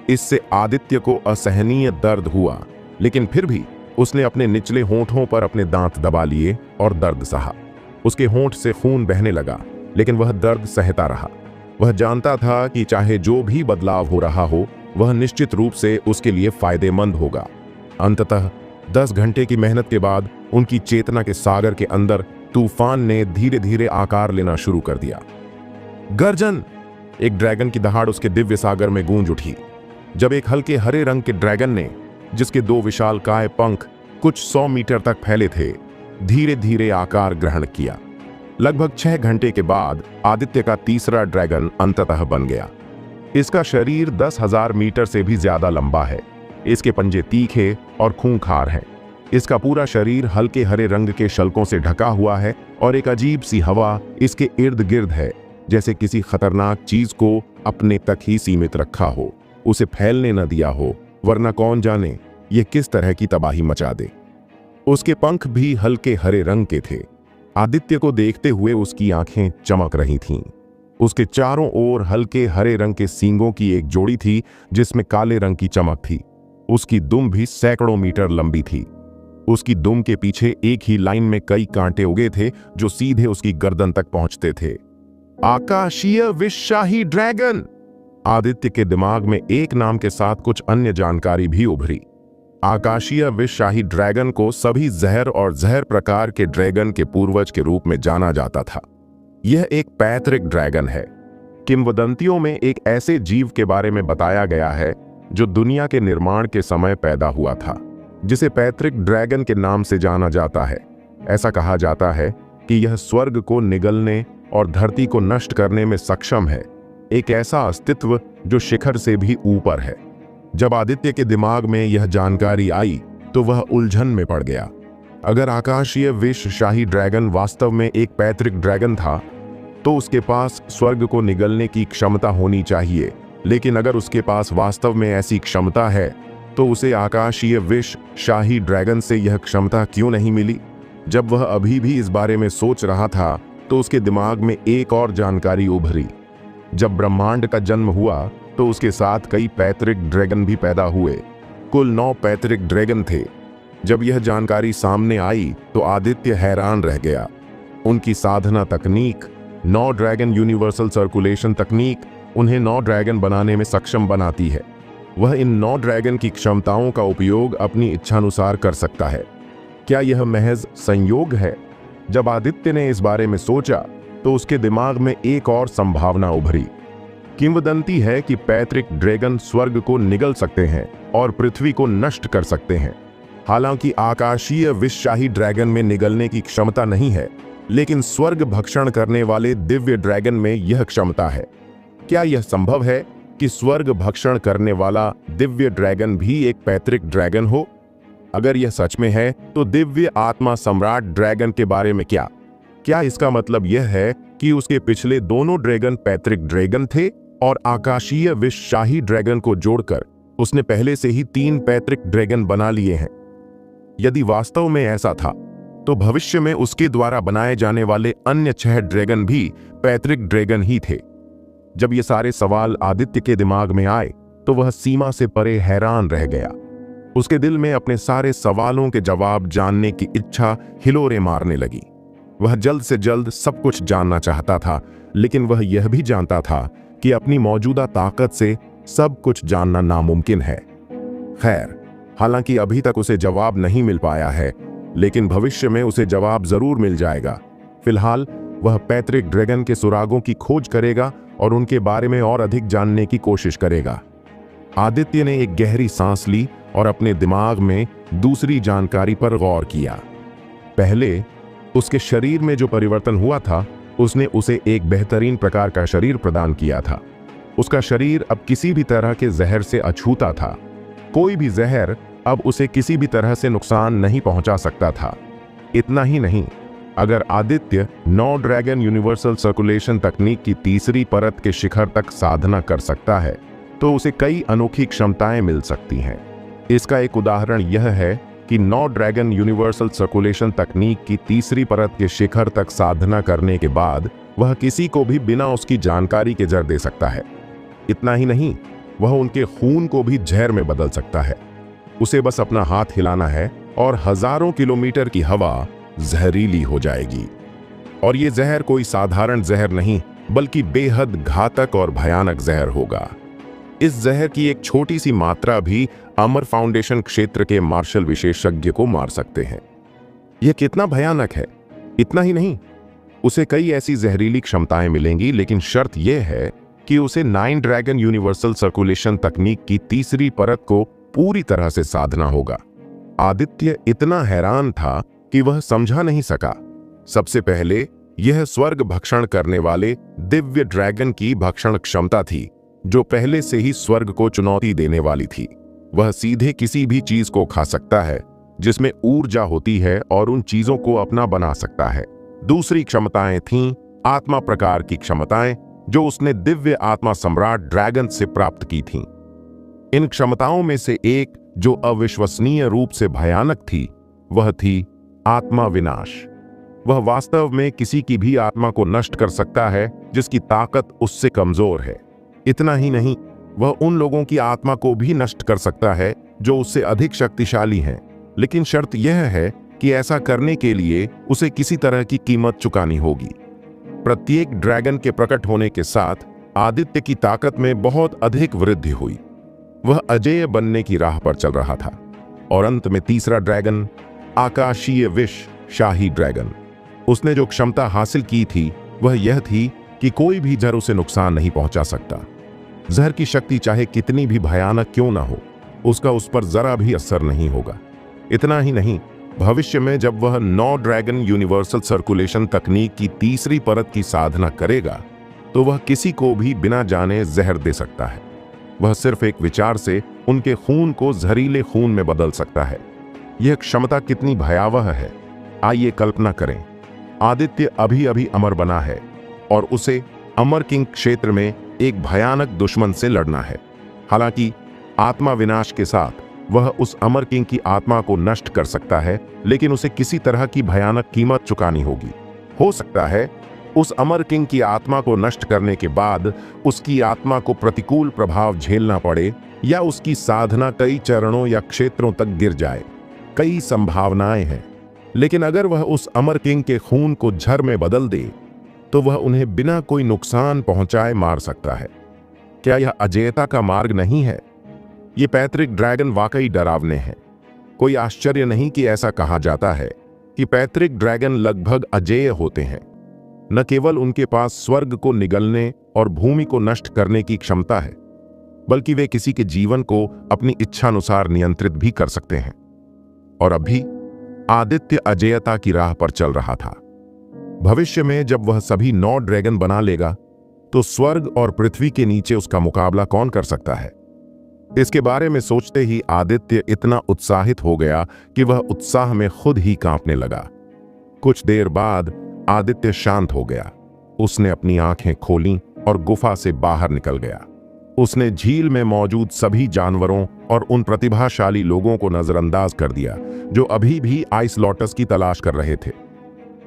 इससे आदित्य को असहनीय दर्द हुआ, लेकिन फिर भी उसने अपने निचले होंठों पर अपने दांत दबा लिए और दर्द सहा। उसके होंठ से खून बहने लगा, लेकिन वह दर्द सहता रहा। वह जानता था कि चाहे जो भी बदलाव हो रहा हो, वह निश्चित रूप से उसके लिए फायदेमंद होगा। अंततः 10 घंटे की मेहनत के बाद उनकी चेतना के सागर के अंदर तूफान ने धीरे धीरे आकार लेना शुरू कर दिया। गर्जन! एक ड्रैगन की दहाड़ उसके दिव्य सागर में गूंज उठी। जब एक हल्के हरे रंग के ड्रैगन ने, जिसके 2 विशालकाय पंख कुछ 100 मीटर तक फैले थे, धीरे धीरे आकार ग्रहण किया। लगभग 6 घंटे के बाद आदित्य का तीसरा ड्रैगन अंततः बन गया। इसका शरीर 10,000 मीटर से भी ज्यादा लंबा है। इसके पंजे तीखे और खूंखार हैं। इसका पूरा शरीर हल्के हरे रंग के शल्कों से ढका हुआ है और एक अजीब सी हवा इसके इर्द गिर्द है, जैसे किसी खतरनाक चीज को अपने तक ही सीमित रखा हो, उसे फैलने न दिया हो, वरना कौन जाने ये किस तरह की तबाही मचा दे। उसके पंख भी हल्के हरे रंग के थे। आदित्य को देखते हुए उसकी आंखें चमक रही थीं। उसके चारों ओर हल्के हरे रंग के सींगों की एक जोड़ी थी, जिसमें काले रंग की चमक थी। उसकी दुम भी सैकड़ों मीटर लंबी थी। उसकी दुम के पीछे एक ही लाइन में कई कांटे उगे थे, जो सीधे उसकी गर्दन तक पहुंचते थे। आकाशीय विषशाही ड्रैगन! आदित्य के दिमाग में एक नाम के साथ कुछ अन्य जानकारी भी उभरी। आकाशीय विषशाही ड्रैगन को सभी जहर और जहर प्रकार के ड्रैगन के पूर्वज के रूप में जाना जाता था। यह एक पैतृक ड्रैगन है। किंवदंतियों में एक ऐसे जीव के बारे में बताया गया है जो दुनिया के निर्माण के समय पैदा हुआ था, जिसे पैतृक ड्रैगन के नाम से जाना जाता है। ऐसा कहा जाता है कि यह स्वर्ग को निगलने और धरती को नष्ट करने में सक्षम है, एक ऐसा अस्तित्व जो शिखर से भी ऊपर है। जब आदित्य के दिमाग में यह जानकारी आई तो वह उलझन में पड़ गया। अगर आकाशीय विषशाही ड्रैगन वास्तव में एक पैतृक ड्रैगन था तो उसके पास स्वर्ग को निगलने की क्षमता होनी चाहिए, लेकिन अगर उसके पास वास्तव में ऐसी क्षमता है तो उसे आकाशीय विषशाही ड्रैगन से यह क्षमता क्यों नहीं मिली? जब वह अभी भी इस बारे में सोच रहा था तो उसके दिमाग में एक और जानकारी उभरी। जब ब्रह्मांड का जन्म हुआ तो उसके साथ कई पैतृक ड्रैगन भी पैदा हुए। कुल 9 पैतृक ड्रैगन थे। जब यह जानकारी सामने आई तो आदित्य हैरान रह गया। उनकी साधना तकनीक, 9 ड्रैगन यूनिवर्सल सर्कुलेशन तकनीक, उन्हें 9 ड्रैगन बनाने में सक्षम बनाती है। वह इन 9 ड्रैगन की क्षमताओं का उपयोग अपनी इच्छानुसार कर सकता है। क्या यह महज संयोग है? जब आदित्य ने इस बारे में सोचा तो उसके दिमाग में एक और संभावना उभरी। किंवदंती है कि पैतृक ड्रैगन स्वर्ग को निगल सकते हैं और पृथ्वी को नष्ट कर सकते हैं। हालांकि आकाशीय विषशाही ड्रैगन में निगलने की क्षमता नहीं है, लेकिन स्वर्ग भक्षण करने वाले दिव्य ड्रैगन में यह क्षमता है। क्या यह संभव है कि स्वर्ग भक्षण करने वाला दिव्य ड्रैगन भी एक पैतृक ड्रैगन हो? अगर यह सच में है तो दिव्य आत्मा सम्राट ड्रैगन के बारे में क्या? क्या इसका मतलब यह है कि उसके पिछले दोनों ड्रैगन पैतृक ड्रैगन थे और आकाशीय विषशाही ड्रैगन को जोड़कर उसने पहले से ही 3 पैतृक ड्रैगन बना लिए हैं? यदि वास्तव में ऐसा था तो भविष्य में उसके द्वारा बनाए जाने वाले अन्य 6 ड्रैगन भी पैतृक ड्रैगन ही थे। जब ये सारे सवाल आदित्य के दिमाग में आए तो वह सीमा से परे हैरान रह गया। उसके दिल में अपने सारे सवालों के जवाब जानने की इच्छा हिलोरे मारने लगी। वह जल्द से जल्द सब कुछ जानना चाहता था, लेकिन वह यह भी जानता था कि अपनी मौजूदा ताकत से सब कुछ जानना नामुमकिन है। खैर, हालांकि अभी तक उसे जवाब नहीं मिल पाया है, लेकिन भविष्य में उसे जवाब जरूर मिल जाएगा। फिलहाल वह पैतृक ड्रैगन के सुरागों की खोज करेगा और उनके बारे में और अधिक जानने की कोशिश करेगा। आदित्य ने एक गहरी सांस ली और अपने दिमाग में दूसरी जानकारी पर गौर किया। पहले उसके शरीर में जो परिवर्तन हुआ था, उसने उसे एक बेहतरीन प्रकार का शरीर प्रदान किया था। उसका शरीर अब किसी भी तरह के जहर से अछूता था। कोई भी जहर अब उसे किसी भी तरह से नुकसान नहीं पहुंचा सकता था। इतना ही नहीं, अगर आदित्य 9 ड्रैगन यूनिवर्सल सर्कुलेशन तकनीक की तीसरी परत के शिखर तक साधना कर सकता है तो उसे कई अनोखी क्षमताएं मिल सकती हैं। इसका एक उदाहरण यह है कि 9 ड्रैगन यूनिवर्सल सर्कुलेशन तकनीक की तीसरी परत के शिखर तक साधना करने के बाद वह किसी को भी बिना उसकी जानकारी के जहर दे सकता है। इतना ही नहीं, वह उनके खून को भी जहर में बदल सकता है। उसे बस अपना हाथ हिलाना है और हजारों किलोमीटर की हवा जहरीली हो जाएगी। और ये जहर कोई साधारण जहर नहीं, बल्कि बेहद घातक और भयानक जहर होगा। इस जहर की एक छोटी सी मात्रा भी अमर फाउंडेशन क्षेत्र के मार्शल विशेषज्ञ को मार सकते हैं। यह कितना भयानक है! इतना ही नहीं, उसे कई ऐसी जहरीली क्षमताएं मिलेंगी, लेकिन शर्त यह है कि उसे 9 ड्रैगन यूनिवर्सल सर्कुलेशन तकनीक की तीसरी परत को पूरी तरह से साधना होगा। आदित्य इतना हैरान था कि वह समझा नहीं सका। सबसे पहले यह स्वर्ग भक्षण करने वाले दिव्य ड्रैगन की भक्षण क्षमता थी, जो पहले से ही स्वर्ग को चुनौती देने वाली थी। वह सीधे किसी भी चीज को खा सकता है जिसमें ऊर्जा होती है और उन चीजों को अपना बना सकता है। दूसरी क्षमताएं थीं आत्मा प्रकार की क्षमताएं, जो उसने दिव्य आत्मा सम्राट ड्रैगन से प्राप्त की थीं। इन क्षमताओं में से एक जो अविश्वसनीय रूप से भयानक थी, वह थी आत्मा विनाश। वह वास्तव में किसी की भी आत्मा को नष्ट कर सकता है जिसकी ताकत उससे कमजोर है। इतना ही नहीं, वह उन लोगों की आत्मा को भी नष्ट कर सकता है जो उससे अधिक शक्तिशाली हैं। लेकिन शर्त यह है कि ऐसा करने के लिए उसे किसी तरह की कीमत चुकानी होगी। प्रत्येक ड्रैगन के प्रकट होने के साथ आदित्य की ताकत में बहुत अधिक वृद्धि हुई। वह अजेय बनने की राह पर चल रहा था और अंत में तीसरा ड्रैगन, आकाशीय विष शाही ड्रैगन। उसने जो क्षमता हासिल की थी वह यह थी कि कोई भी जहर उसे नुकसान नहीं पहुंचा सकता। जहर की शक्ति चाहे कितनी भी भयानक क्यों ना हो, उसका उस पर जरा भी असर नहीं होगा। इतना ही नहीं, भविष्य में जब वह 9 ड्रैगन यूनिवर्सल सर्कुलेशन तकनीक की तीसरी परत की साधना करेगा तो वह किसी को भी बिना जाने जहर दे सकता है। वह सिर्फ एक विचार से उनके खून को जहरीले खून में बदल सकता है। यह क्षमता कितनी भयावह है, आइए कल्पना करें। आदित्य अभी अभी अमर बना है और उसे अमर किंग क्षेत्र में एक भयानक दुश्मन से लड़ना है। हालांकि आत्मा विनाश के साथ वह उस अमर किंग की आत्मा को नष्ट कर सकता है, लेकिन उसे किसी तरह की भयानक कीमत चुकानी होगी। हो सकता है उस अमर किंग की आत्मा को नष्ट करने के बाद उसकी आत्मा को प्रतिकूल प्रभाव झेलना पड़े, या उसकी साधना कई चरणों या क्षेत्रों तक गिर जाए। कई संभावनाएं हैं, लेकिन अगर वह उस अमर किंग के खून को जहर में बदल दे तो वह उन्हें बिना कोई नुकसान पहुंचाए मार सकता है। क्या यह अजेयता का मार्ग नहीं है? ये पैतृक ड्रैगन वाकई डरावने हैं। कोई आश्चर्य नहीं कि ऐसा कहा जाता है कि पैतृक ड्रैगन लगभग अजेय होते हैं। न केवल उनके पास स्वर्ग को निगलने और भूमि को नष्ट करने की क्षमता है, बल्कि वे किसी के जीवन को अपनी इच्छानुसार नियंत्रित भी कर सकते हैं। और अभी आदित्य अजेयता की राह पर चल रहा था। भविष्य में जब वह सभी 9 ड्रैगन बना लेगा तो स्वर्ग और पृथ्वी के नीचे उसका मुकाबला कौन कर सकता है? इसके बारे में सोचते ही आदित्य इतना उत्साहित हो गया कि वह उत्साह में खुद ही कांपने लगा। कुछ देर बाद आदित्य शांत हो गया। उसने अपनी आंखें खोलीं और गुफा से बाहर निकल गया। उसने झील में मौजूद सभी जानवरों और उन प्रतिभाशाली लोगों को नजरअंदाज कर दिया जो अभी भी आइस लोटस की तलाश कर रहे थे।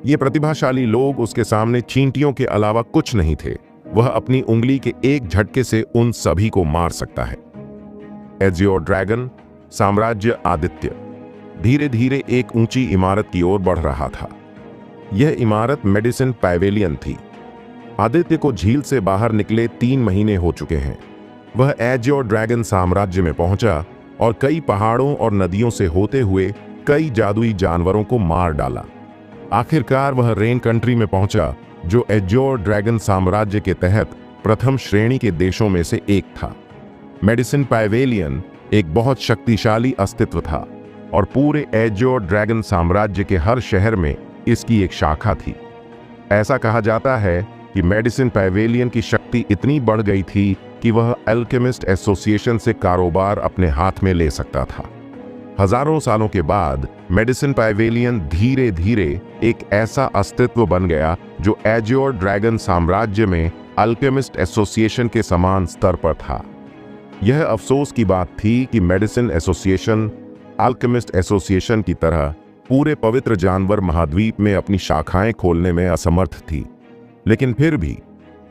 ये प्रतिभाशाली लोग उसके सामने चींटियों के अलावा कुछ नहीं थे। वह अपनी उंगली के एक झटके से उन सभी को मार सकता है। एजियोर ड्रैगन साम्राज्य आदित्य धीरे धीरे एक ऊंची इमारत की ओर बढ़ रहा था। यह इमारत मेडिसिन पैवेलियन थी। आदित्य को झील से बाहर निकले 3 महीने हो चुके हैं। वह एजियोर ड्रैगन साम्राज्य में पहुंचा और कई पहाड़ों और नदियों से होते हुए कई जादुई जानवरों को मार डाला। आखिरकार वह रेन कंट्री में पहुंचा, जो एजियोर ड्रैगन साम्राज्य के तहत प्रथम श्रेणी के देशों में से एक था। मेडिसिन पैवेलियन एक बहुत शक्तिशाली अस्तित्व था और पूरे एजियोर ड्रैगन साम्राज्य के हर शहर में इसकी एक शाखा थी। ऐसा कहा जाता है कि मेडिसिन पैवेलियन की शक्ति इतनी बढ़ गई थी कि वह अल्केमिस्ट एसोसिएशन से कारोबार अपने हाथ में ले सकता था। हजारों सालों के बाद मेडिसिन पैवेलियन धीरे धीरे एक ऐसा अस्तित्व बन गया जो एजियोर ड्रैगन साम्राज्य में अल्केमिस्ट एसोसिएशन के समान स्तर पर था। यह अफसोस की बात थी कि मेडिसिन एसोसिएशन अल्केमिस्ट एसोसिएशन की तरह पूरे पवित्र जानवर महाद्वीप में अपनी शाखाएं खोलने में असमर्थ थी, लेकिन फिर भी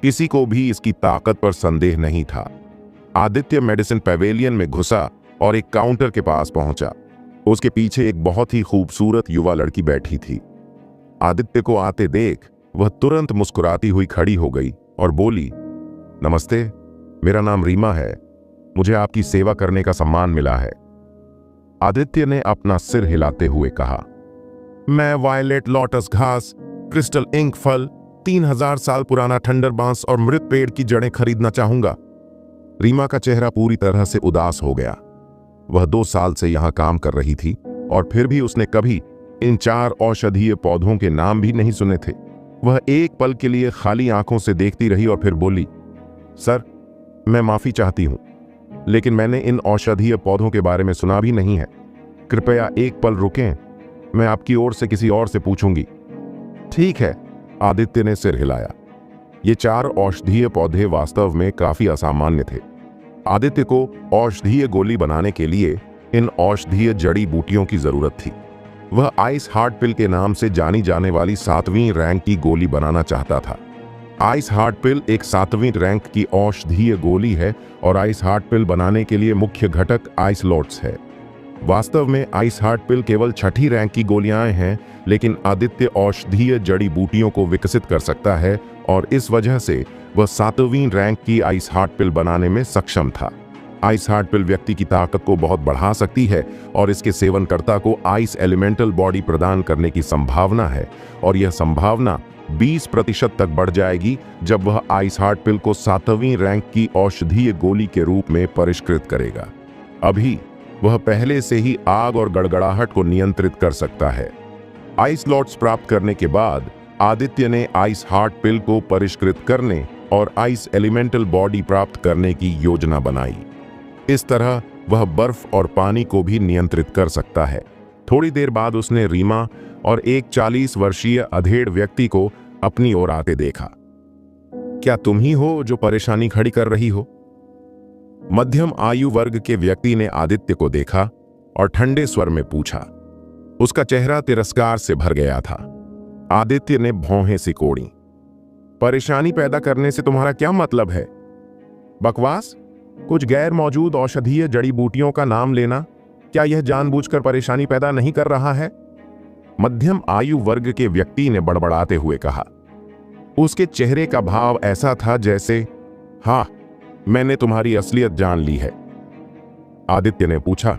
किसी को भी इसकी ताकत पर संदेह नहीं था। आदित्य मेडिसिन पैवेलियन में घुसा और एक काउंटर के पास पहुंचा। उसके पीछे एक बहुत ही खूबसूरत युवा लड़की बैठी थी। आदित्य को आते देख वह तुरंत मुस्कुराती हुई खड़ी हो गई और बोली, नमस्ते, मेरा नाम रीमा है। मुझे आपकी सेवा करने का सम्मान मिला है। आदित्य ने अपना सिर हिलाते हुए कहा, मैं वायलेट लोटस घास, क्रिस्टल इंक फल, 3000 साल पुराना ठंडर बांस और मृत पेड़ की जड़ें खरीदना चाहूंगा। रीमा का चेहरा पूरी तरह से उदास हो गया। वह 2 साल से यहां काम कर रही थी और फिर भी उसने कभी इन 4 औषधीय पौधों के नाम भी नहीं सुने थे। वह एक पल के लिए खाली आंखों से देखती रही और फिर बोली, सर, मैं माफी चाहती हूं, लेकिन मैंने इन औषधीय पौधों के बारे में सुना भी नहीं है। कृपया एक पल रुकें, मैं आपकी ओर से किसी और से पूछूंगी। ठीक है, आदित्य ने सिर हिलाया। ये 4 औषधीय पौधे वास्तव में काफी असामान्य थे। आदित्य को औषधीय गोली बनाने के लिए इन औषधीय जड़ी बूटियों की जरूरत थी। वह आइस हार्ट पिल के नाम से जानी जाने वाली 7वीं रैंक की गोली बनाना चाहता था। आइस हार्ट पिल एक 7वीं रैंक की औषधीय गोली है और आइस हार्ट पिल बनाने के लिए मुख्य घटक आइस लोट्स है। वास्तव में आइस हार्ट पिल केवल 6ठी रैंक की गोलियां हैं, लेकिन आदित्य औषधीय जड़ी बूटियों को विकसित कर सकता है और इस वजह से वह 7वीं रैंक की आइस हार्ट पिल बनाने में सक्षम था। आइस हार्ट पिल व्यक्ति की ताकत को बहुत बढ़ा सकती है और इसके सेवनकर्ता को आइस एलिमेंटल बॉडी प्रदान करने की संभावना है, और यह संभावना 20% तक बढ़ जाएगी जब वह आइस हार्ट पिल को 7वीं रैंक की औषधीय गोली के रूप में परिष्कृत करेगा। अभी वह पहले से ही आग और गड़गड़ाहट को नियंत्रित कर सकता है। आइस लॉट्स प्राप्त करने के बाद आदित्य ने आइस हार्ट पिल को परिष्कृत करने और आइस एलिमेंटल बॉडी प्राप्त करने की योजना बनाई। इस तरह वह बर्फ और पानी को भी नियंत्रित कर सकता है। थोड़ी देर बाद उसने रीमा और एक 40 वर्षीय अधेड़ व्यक्ति को अपनी ओर आते देखा। क्या तुम ही हो जो परेशानी खड़ी कर रही हो? मध्यम आयु वर्ग के व्यक्ति ने आदित्य को देखा और ठंडे स्वर में पूछा। उसका चेहरा तिरस्कार से भर गया था। आदित्य ने भौहें सिकोड़ी। परेशानी पैदा करने से तुम्हारा क्या मतलब है? बकवास? कुछ गैर मौजूद औषधीय जड़ी बूटियों का नाम लेना क्या यह जानबूझकर परेशानी पैदा नहीं कर रहा है? मध्यम आयु वर्ग के व्यक्ति ने बड़बड़ाते हुए कहा। उसके चेहरे का भाव ऐसा था जैसे, हाँ, मैंने तुम्हारी असलियत जान ली है। आदित्य ने पूछा,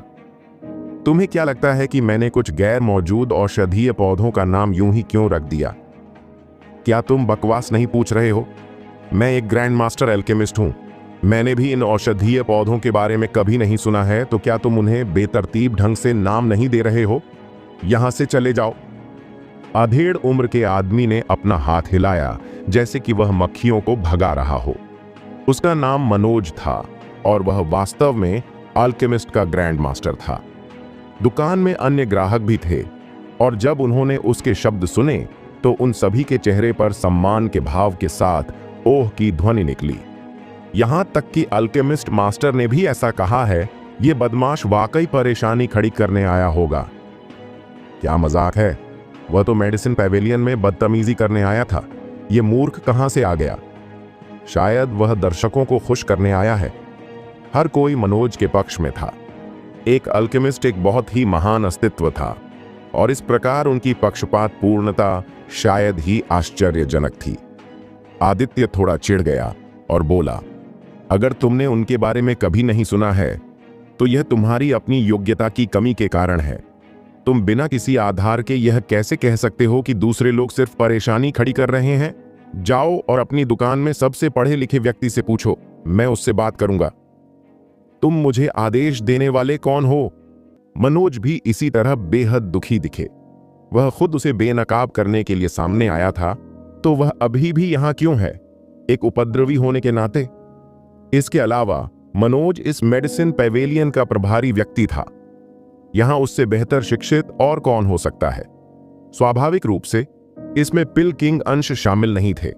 तुम्हें क्या लगता है कि मैंने कुछ गैर मौजूद औषधीय पौधों का नाम यूं ही क्यों रख दिया? क्या तुम बकवास नहीं पूछ रहे हो? मैं एक ग्रैंड मास्टर एल्केमिस्ट हूं। मैंने भी इन औषधीय पौधों के बारे में कभी नहीं सुना है, तो क्या तुम उन्हें बेतरतीब ढंग से नाम नहीं दे रहे हो? यहां से चले जाओ। अधेड़ उम्र के आदमी ने अपना हाथ हिलाया जैसे कि वह मक्खियों को भगा रहा हो। उसका नाम मनोज था और वह वास्तव में अल्केमिस्ट का ग्रैंड मास्टर था। दुकान में अन्य ग्राहक भी थे और जब उन्होंने उसके शब्द सुने तो उन सभी के चेहरे पर सम्मान के भाव के साथ ओह की ध्वनि निकली। यहां तक कि अल्केमिस्ट मास्टर ने भी ऐसा कहा है, यह बदमाश वाकई परेशानी खड़ी करने आया होगा। क्या मजाक है? वह तो मेडिसिन पैवेलियन में बदतमीजी करने आया था। यह मूर्ख कहां से आ गया? शायद वह दर्शकों को खुश करने आया है। हर कोई मनोज के पक्ष में था। एक अल्केमिस्ट एक बहुत ही महान अस्तित्व था और इस प्रकार उनकी पक्षपात पूर्णता शायद ही आश्चर्यजनक थी। आदित्य थोड़ा चिढ़ गया और बोला, अगर तुमने उनके बारे में कभी नहीं सुना है तो यह तुम्हारी अपनी योग्यता की कमी के कारण है। तुम बिना किसी आधार के यह कैसे कह सकते हो कि दूसरे लोग सिर्फ परेशानी खड़ी कर रहे हैं? जाओ और अपनी दुकान में सबसे पढ़े लिखे व्यक्ति से पूछो, मैं उससे बात करूंगा। तुम मुझे आदेश देने वाले कौन हो? मनोज भी इसी तरह बेहद दुखी दिखे। वह खुद उसे बेनकाब करने के लिए सामने आया था, तो वह अभी भी यहां क्यों है, एक उपद्रवी होने के नाते? इसके अलावा मनोज इस मेडिसिन पैवेलियन का प्रभारी व्यक्ति था। यहां उससे बेहतर शिक्षित और कौन हो सकता है? स्वाभाविक रूप से इसमें पिल किंग अंश शामिल नहीं थे।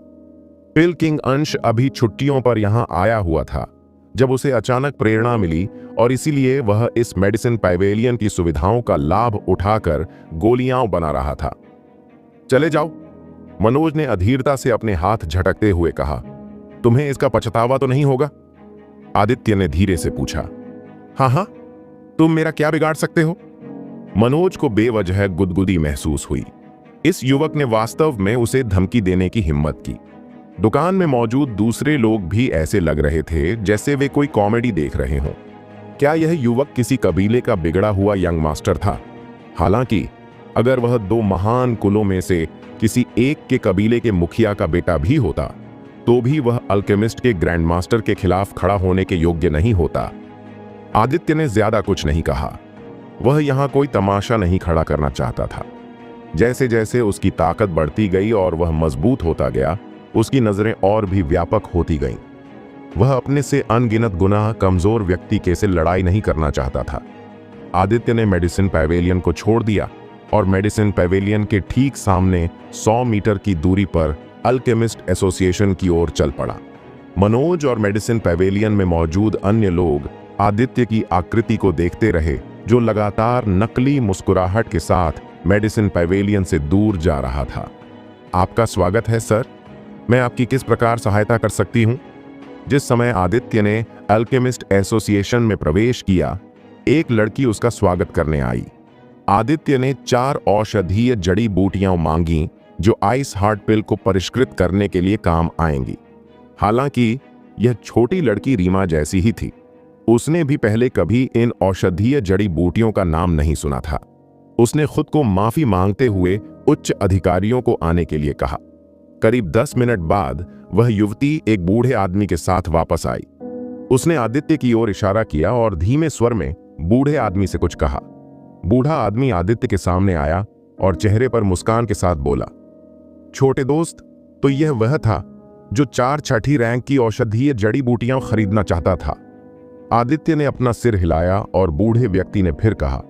पिल किंग अंश अभी छुट्टियों पर यहां आया हुआ था जब उसे अचानक प्रेरणा मिली और इसीलिए वह इस मेडिसिन पैवेलियन की सुविधाओं का लाभ उठाकर गोलियां बना रहा था। चले जाओ, मनोज ने अधीरता से अपने हाथ झटकते हुए कहा। तुम्हें इसका पछतावा तो नहीं होगा? आदित्य ने धीरे से पूछा। हाँ, तुम मेरा क्या बिगाड़ सकते हो? मनोज को बेवजह गुदगुदी महसूस हुई। इस युवक ने वास्तव में उसे धमकी देने की हिम्मत की। दुकान में मौजूद दूसरे लोग भी ऐसे लग रहे थे जैसे वे कोई कॉमेडी देख रहे हों। क्या यह युवक किसी कबीले का बिगड़ा हुआ यंग मास्टर था? हालांकि अगर वह दो महान कुलों में से किसी एक के कबीले के मुखिया का बेटा भी होता तो भी वह अल्केमिस्ट के ग्रैंड मास्टर के खिलाफ खड़ा होने के योग्य नहीं होता। आदित्य ने ज्यादा कुछ नहीं कहा। वह यहां कोई तमाशा नहीं खड़ा करना चाहता था। जैसे जैसे उसकी ताकत बढ़ती गई और वह मजबूत होता गया, उसकी नजरें और भी व्यापक होती गईं। वह अपने से अनगिनत गुना कमजोर व्यक्ति के से लड़ाई नहीं करना चाहता था। आदित्य ने मेडिसिन पैवेलियन को छोड़ दिया और मेडिसिन पैवेलियन के ठीक सामने 100 मीटर की दूरी पर अल्केमिस्ट एसोसिएशन की ओर चल पड़ा। मनोज और मेडिसिन पैवेलियन में मौजूद अन्य लोग आदित्य की आकृति को देखते रहे, जो लगातार नकली मुस्कुराहट के साथ मेडिसिन पैवेलियन से दूर जा रहा था। आपका स्वागत है सर, मैं आपकी किस प्रकार सहायता कर सकती हूं? जिस समय आदित्य ने अल्केमिस्ट एसोसिएशन में प्रवेश किया, एक लड़की उसका स्वागत करने आई। आदित्य ने 4 औषधीय जड़ी बूटियां मांगी जो आइस हार्ट पिल को परिष्कृत करने के लिए काम आएंगी। हालांकि यह छोटी लड़की रीमा जैसी ही थी। उसने भी पहले कभी इन औषधीय जड़ी बूटियों का नाम नहीं सुना था। उसने खुद को माफी मांगते हुए उच्च अधिकारियों को आने के लिए कहा। करीब 10 मिनट बाद वह युवती एक बूढ़े आदमी के साथ वापस आई। उसने आदित्य की ओर इशारा किया और धीमे स्वर में बूढ़े आदमी से कुछ कहा। बूढ़ा आदमी आदित्य के सामने आया और चेहरे पर मुस्कान के साथ बोला, छोटे दोस्त, तो यह वह था जो 4 छठी रैंक की औषधीय जड़ी बूटियां खरीदना चाहता था। आदित्य ने अपना सिर हिलाया और बूढ़े व्यक्ति ने फिर कहा,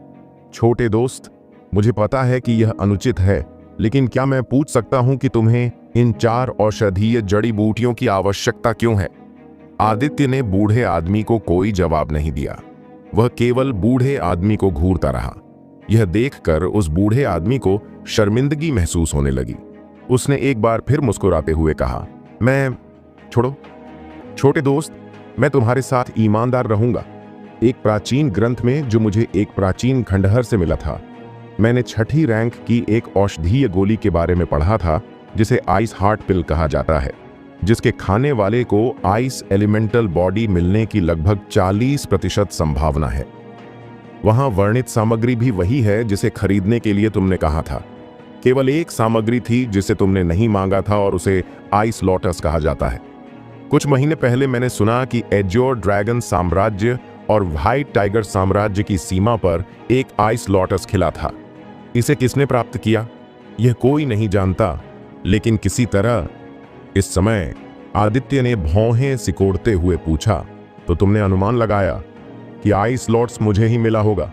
छोटे दोस्त, मुझे पता है कि यह अनुचित है, लेकिन क्या मैं पूछ सकता हूं कि तुम्हें इन 4 औषधीय जड़ी बूटियों की आवश्यकता क्यों है? आदित्य ने बूढ़े आदमी को कोई जवाब नहीं दिया। वह केवल बूढ़े आदमी को घूरता रहा। यह देखकर उस बूढ़े आदमी को शर्मिंदगी महसूस होने लगी। उसने एक बार फिर मुस्कुराते हुए कहा, छोड़ो छोटे दोस्त, मैं तुम्हारे साथ ईमानदार रहूंगा। एक प्राचीन ग्रंथ में जो मुझे एक प्राचीन खंडहर से मिला था, मैंने छठी रैंक की एक औषधीय गोली के बारे में पढ़ा था जिसे आइस हार्ट पिल कहा जाता है, जिसके खाने वाले को आइस एलिमेंटल बॉडी मिलने की लगभग 40% संभावना है। वहां वर्णित सामग्री भी वही है जिसे खरीदने के लिए तुमने कहा था। केवल एक सामग्री थी जिसे तुमने नहीं मांगा था और उसे आइस लोटस कहा जाता है। कुछ महीने पहले मैंने सुना कि एज्योर ड्रैगन साम्राज्य और व्हाइट टाइगर साम्राज्य की सीमा पर एक आइस लोटस खिला था। इसे किसने प्राप्त किया, यह कोई नहीं जानता, लेकिन किसी तरह। इस समय आदित्य ने भौहें सिकोड़ते हुए पूछा, तो तुमने अनुमान लगाया कि आइस लॉट्स मुझे ही मिला होगा?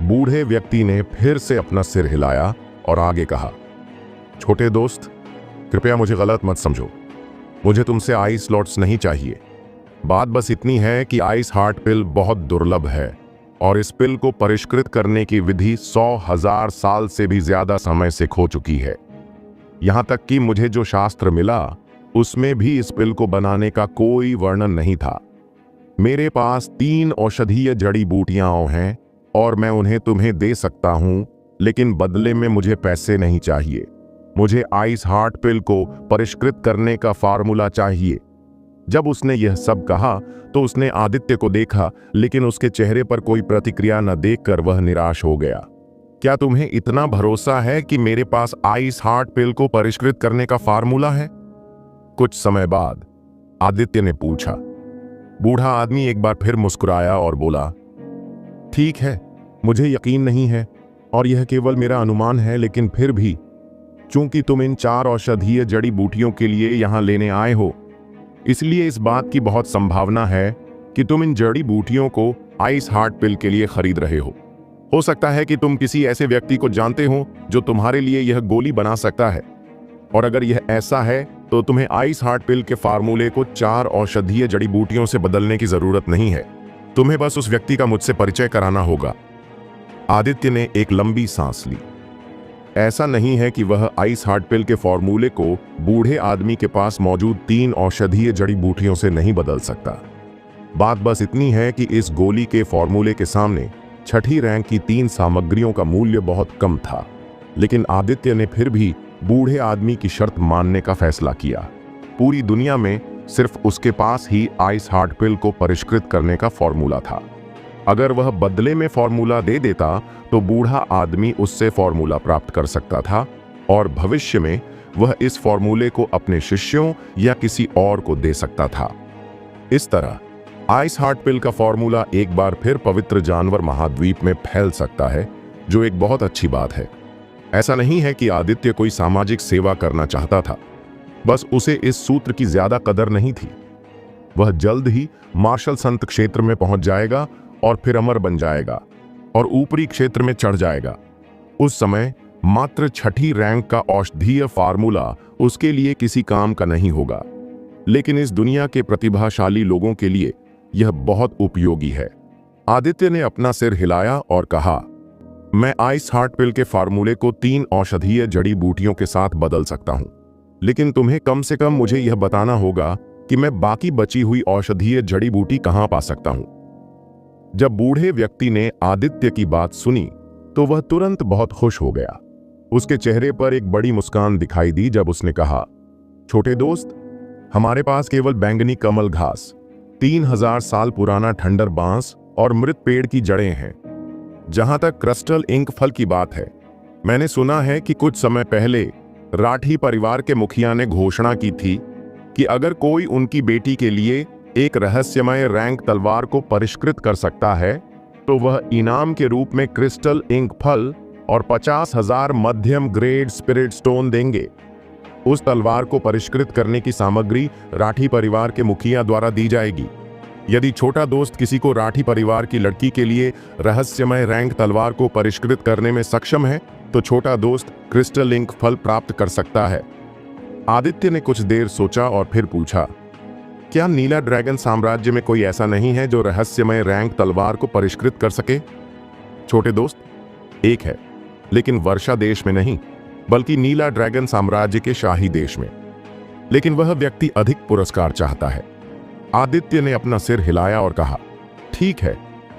बूढ़े व्यक्ति ने फिर से अपना सिर हिलाया और आगे कहा, छोटे दोस्त, कृपया मुझे गलत मत समझो। मुझे तुमसे आइस लॉट्स नहीं चाहिए। बात बस इतनी है कि आइस हार्ट पिल बहुत दुर्लभ है और इस पिल को परिष्कृत करने की विधि 100,000 साल से भी ज्यादा समय से खो चुकी है। यहां तक कि मुझे जो शास्त्र मिला उसमें भी इस पिल को बनाने का कोई वर्णन नहीं था। मेरे पास 3 औषधीय जड़ी बूटियां हैं और मैं उन्हें तुम्हें दे सकता हूं, लेकिन बदले में मुझे पैसे नहीं चाहिए। मुझे आइस हार्ट पिल को परिष्कृत करने का फार्मूला चाहिए। जब उसने यह सब कहा तो उसने आदित्य को देखा, लेकिन उसके चेहरे पर कोई प्रतिक्रिया न देखकर वह निराश हो गया। क्या तुम्हें इतना भरोसा है कि मेरे पास आइस हार्ट पिल को परिष्कृत करने का फार्मूला है? कुछ समय बाद आदित्य ने पूछा। बूढ़ा आदमी एक बार फिर मुस्कुराया और बोला, ठीक है, मुझे यकीन नहीं है और यह केवल मेरा अनुमान है, लेकिन फिर भी चूंकि तुम इन 4 औषधीय जड़ी बूटियों के लिए यहां लेने आए हो, इसलिए इस बात की बहुत संभावना है कि तुम इन जड़ी बूटियों को आइस हार्ट पिल के लिए खरीद रहे हो। हो सकता है कि तुम किसी ऐसे व्यक्ति को जानते हो जो तुम्हारे लिए यह गोली बना सकता है, और अगर यह ऐसा है तो तुम्हें आइस हार्ट पिल के फार्मूले को 4 औषधीय जड़ी बूटियों से बदलने की जरूरत नहीं है। तुम्हें बस उस व्यक्ति का मुझसे परिचय कराना होगा। आदित्य ने एक लंबी सांस ली। ऐसा नहीं है कि वह आइस हार्ट पिल के फॉर्मूले को बूढ़े आदमी के पास मौजूद 3 औषधीय जड़ी बूटियों से नहीं बदल सकता। बात बस इतनी है कि इस गोली के फॉर्मूले के सामने छठी रैंक की 3 सामग्रियों का मूल्य बहुत कम था। लेकिन आदित्य ने फिर भी बूढ़े आदमी की शर्त मानने का फैसला किया। पूरी दुनिया में सिर्फ उसके पास ही आइस हार्ट पिल को परिष्कृत करने का फॉर्मूला था। अगर वह बदले में फॉर्मूला दे देता तो बूढ़ा आदमी उससे फॉर्मूला प्राप्त कर सकता था और भविष्य में वह इस फॉर्मूले को अपने शिष्यों या किसी और को दे सकता था। इस तरह आइस हार्ट पिल का फॉर्मूला एक बार फिर पवित्र जानवर महाद्वीप में फैल सकता है, जो एक बहुत अच्छी बात है। ऐसा नहीं है कि आदित्य कोई सामाजिक सेवा करना चाहता था, बस उसे इस सूत्र की ज्यादा कदर नहीं थी। वह जल्द ही मार्शल संत क्षेत्र में पहुंच जाएगा और फिर अमर बन जाएगा और ऊपरी क्षेत्र में चढ़ जाएगा। उस समय मात्र छठी रैंक का औषधीय फार्मूला उसके लिए किसी काम का नहीं होगा, लेकिन इस दुनिया के प्रतिभाशाली लोगों के लिए यह बहुत उपयोगी है। आदित्य ने अपना सिर हिलाया और कहा, मैं आइस हार्ट पिल के फार्मूले को 3 औषधीय जड़ी बूटियों के साथ बदल सकता हूं, लेकिन तुम्हें कम से कम मुझे यह बताना होगा कि मैं बाकी बची हुई औषधीय जड़ी बूटी कहां पा सकता हूं। जब बूढ़े व्यक्ति ने आदित्य की बात सुनी तो वह तुरंत बहुत खुश हो गया। उसके चेहरे पर एक बड़ी मुस्कान दिखाई दी जब उसने कहा, छोटे दोस्त, हमारे पास केवल बैंगनी कमल घास 3000 साल पुराना ठंडर बांस और मृत पेड़ की जड़ें हैं। जहां तक क्रिस्टल इंक फल की बात है, मैंने सुना है कि कुछ समय पहले राठी परिवार के मुखिया ने घोषणा की थी कि अगर कोई उनकी बेटी के लिए एक रहस्यमय रैंक तलवार को परिष्कृत कर सकता है तो वह इनाम के रूप में क्रिस्टल इंक फल और 50,000 मध्यम ग्रेड स्पिरिट स्टोन देंगे। उस तलवार को परिष्कृत करने की सामग्री राठी परिवार के मुखिया द्वारा दी जाएगी। यदि छोटा दोस्त किसी को राठी परिवार की लड़की के लिए रहस्यमय रैंक तलवार को परिष्कृत करने में सक्षम है तो छोटा दोस्त क्रिस्टल इंक फल प्राप्त कर सकता है। आदित्य ने कुछ देर सोचा और फिर पूछा, क्या नीला ड्रैगन साम्राज्य में कोई ऐसा नहीं है जो रहस्यमय रैंक तलवार को परिष्कृत कर सके? छोटे दोस्त, एक है, लेकिन वर्षा देश में नहीं, बल्कि नीला ड्रैगन साम्राज्य के शाही देश में। लेकिन वह व्यक्ति अधिक पुरस्कार चाहता है। आदित्य ने अपना सिर हिलाया और कहा, ठीक है,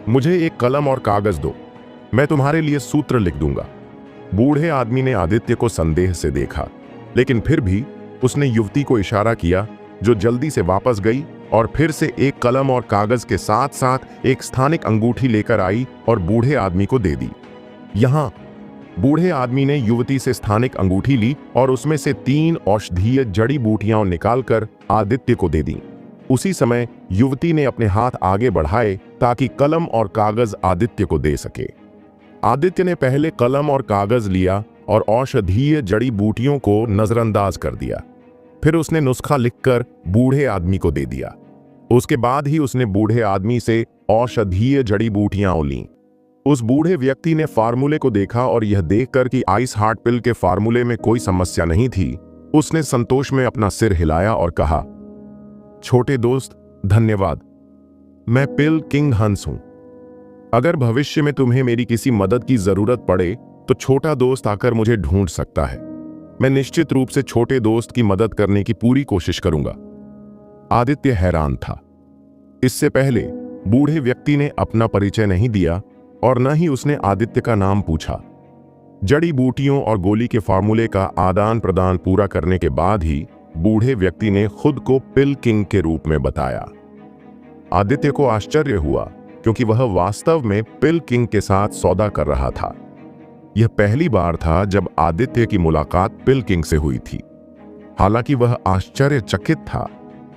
मुझे एक कलम और कागज दो, मैं तुम्हारे लिए सूत्र लिख दूंगा। बूढ़े आदमी ने आदित्य को संदेह से देखा, लेकिन फिर भी उसने युवती को इशारा किया, जो जल्दी से वापस गई और फिर से एक कलम और कागज के साथ साथ एक स्थानिक अंगूठी लेकर आई और बूढ़े आदमी को दे दी। यहाँ बूढ़े आदमी ने युवती से स्थानिक अंगूठी ली और उसमें से 3 औषधीय जड़ी बूटियां निकालकर आदित्य को दे दी। उसी समय युवती ने अपने हाथ आगे बढ़ाए ताकि कलम और कागज आदित्य को दे सके। आदित्य ने पहले कलम और कागज लिया और औषधीय जड़ी बूटियों को नजरअंदाज कर दिया। फिर उसने नुस्खा लिखकर बूढ़े आदमी को दे दिया। उसके बाद ही उसने बूढ़े आदमी से औषधीय जड़ी बूटियां लीं। उस बूढ़े व्यक्ति ने फार्मूले को देखा और यह देखकर कि आइस हार्ट पिल के फार्मूले में कोई समस्या नहीं थी, उसने संतोष में अपना सिर हिलाया और कहा, छोटे दोस्त, धन्यवाद। मैं पिल किंग हंस हूं। अगर भविष्य में तुम्हें मेरी किसी मदद की जरूरत पड़े तो छोटा दोस्त आकर मुझे ढूंढ सकता है। मैं निश्चित रूप से छोटे दोस्त की मदद करने की पूरी कोशिश करूंगा। आदित्य हैरान था। इससे पहले बूढ़े व्यक्ति ने अपना परिचय नहीं दिया और न ही उसने आदित्य का नाम पूछा। जड़ी बूटियों और गोली के फार्मूले का आदान प्रदान पूरा करने के बाद ही बूढ़े व्यक्ति ने खुद को पिल किंग के रूप में बताया। आदित्य को आश्चर्य हुआ क्योंकि वह वास्तव में पिल किंग के साथ सौदा कर रहा था। यह पहली बार था जब आदित्य की मुलाकात पिल किंग से हुई थी। हालांकि वह आश्चर्यचकित था,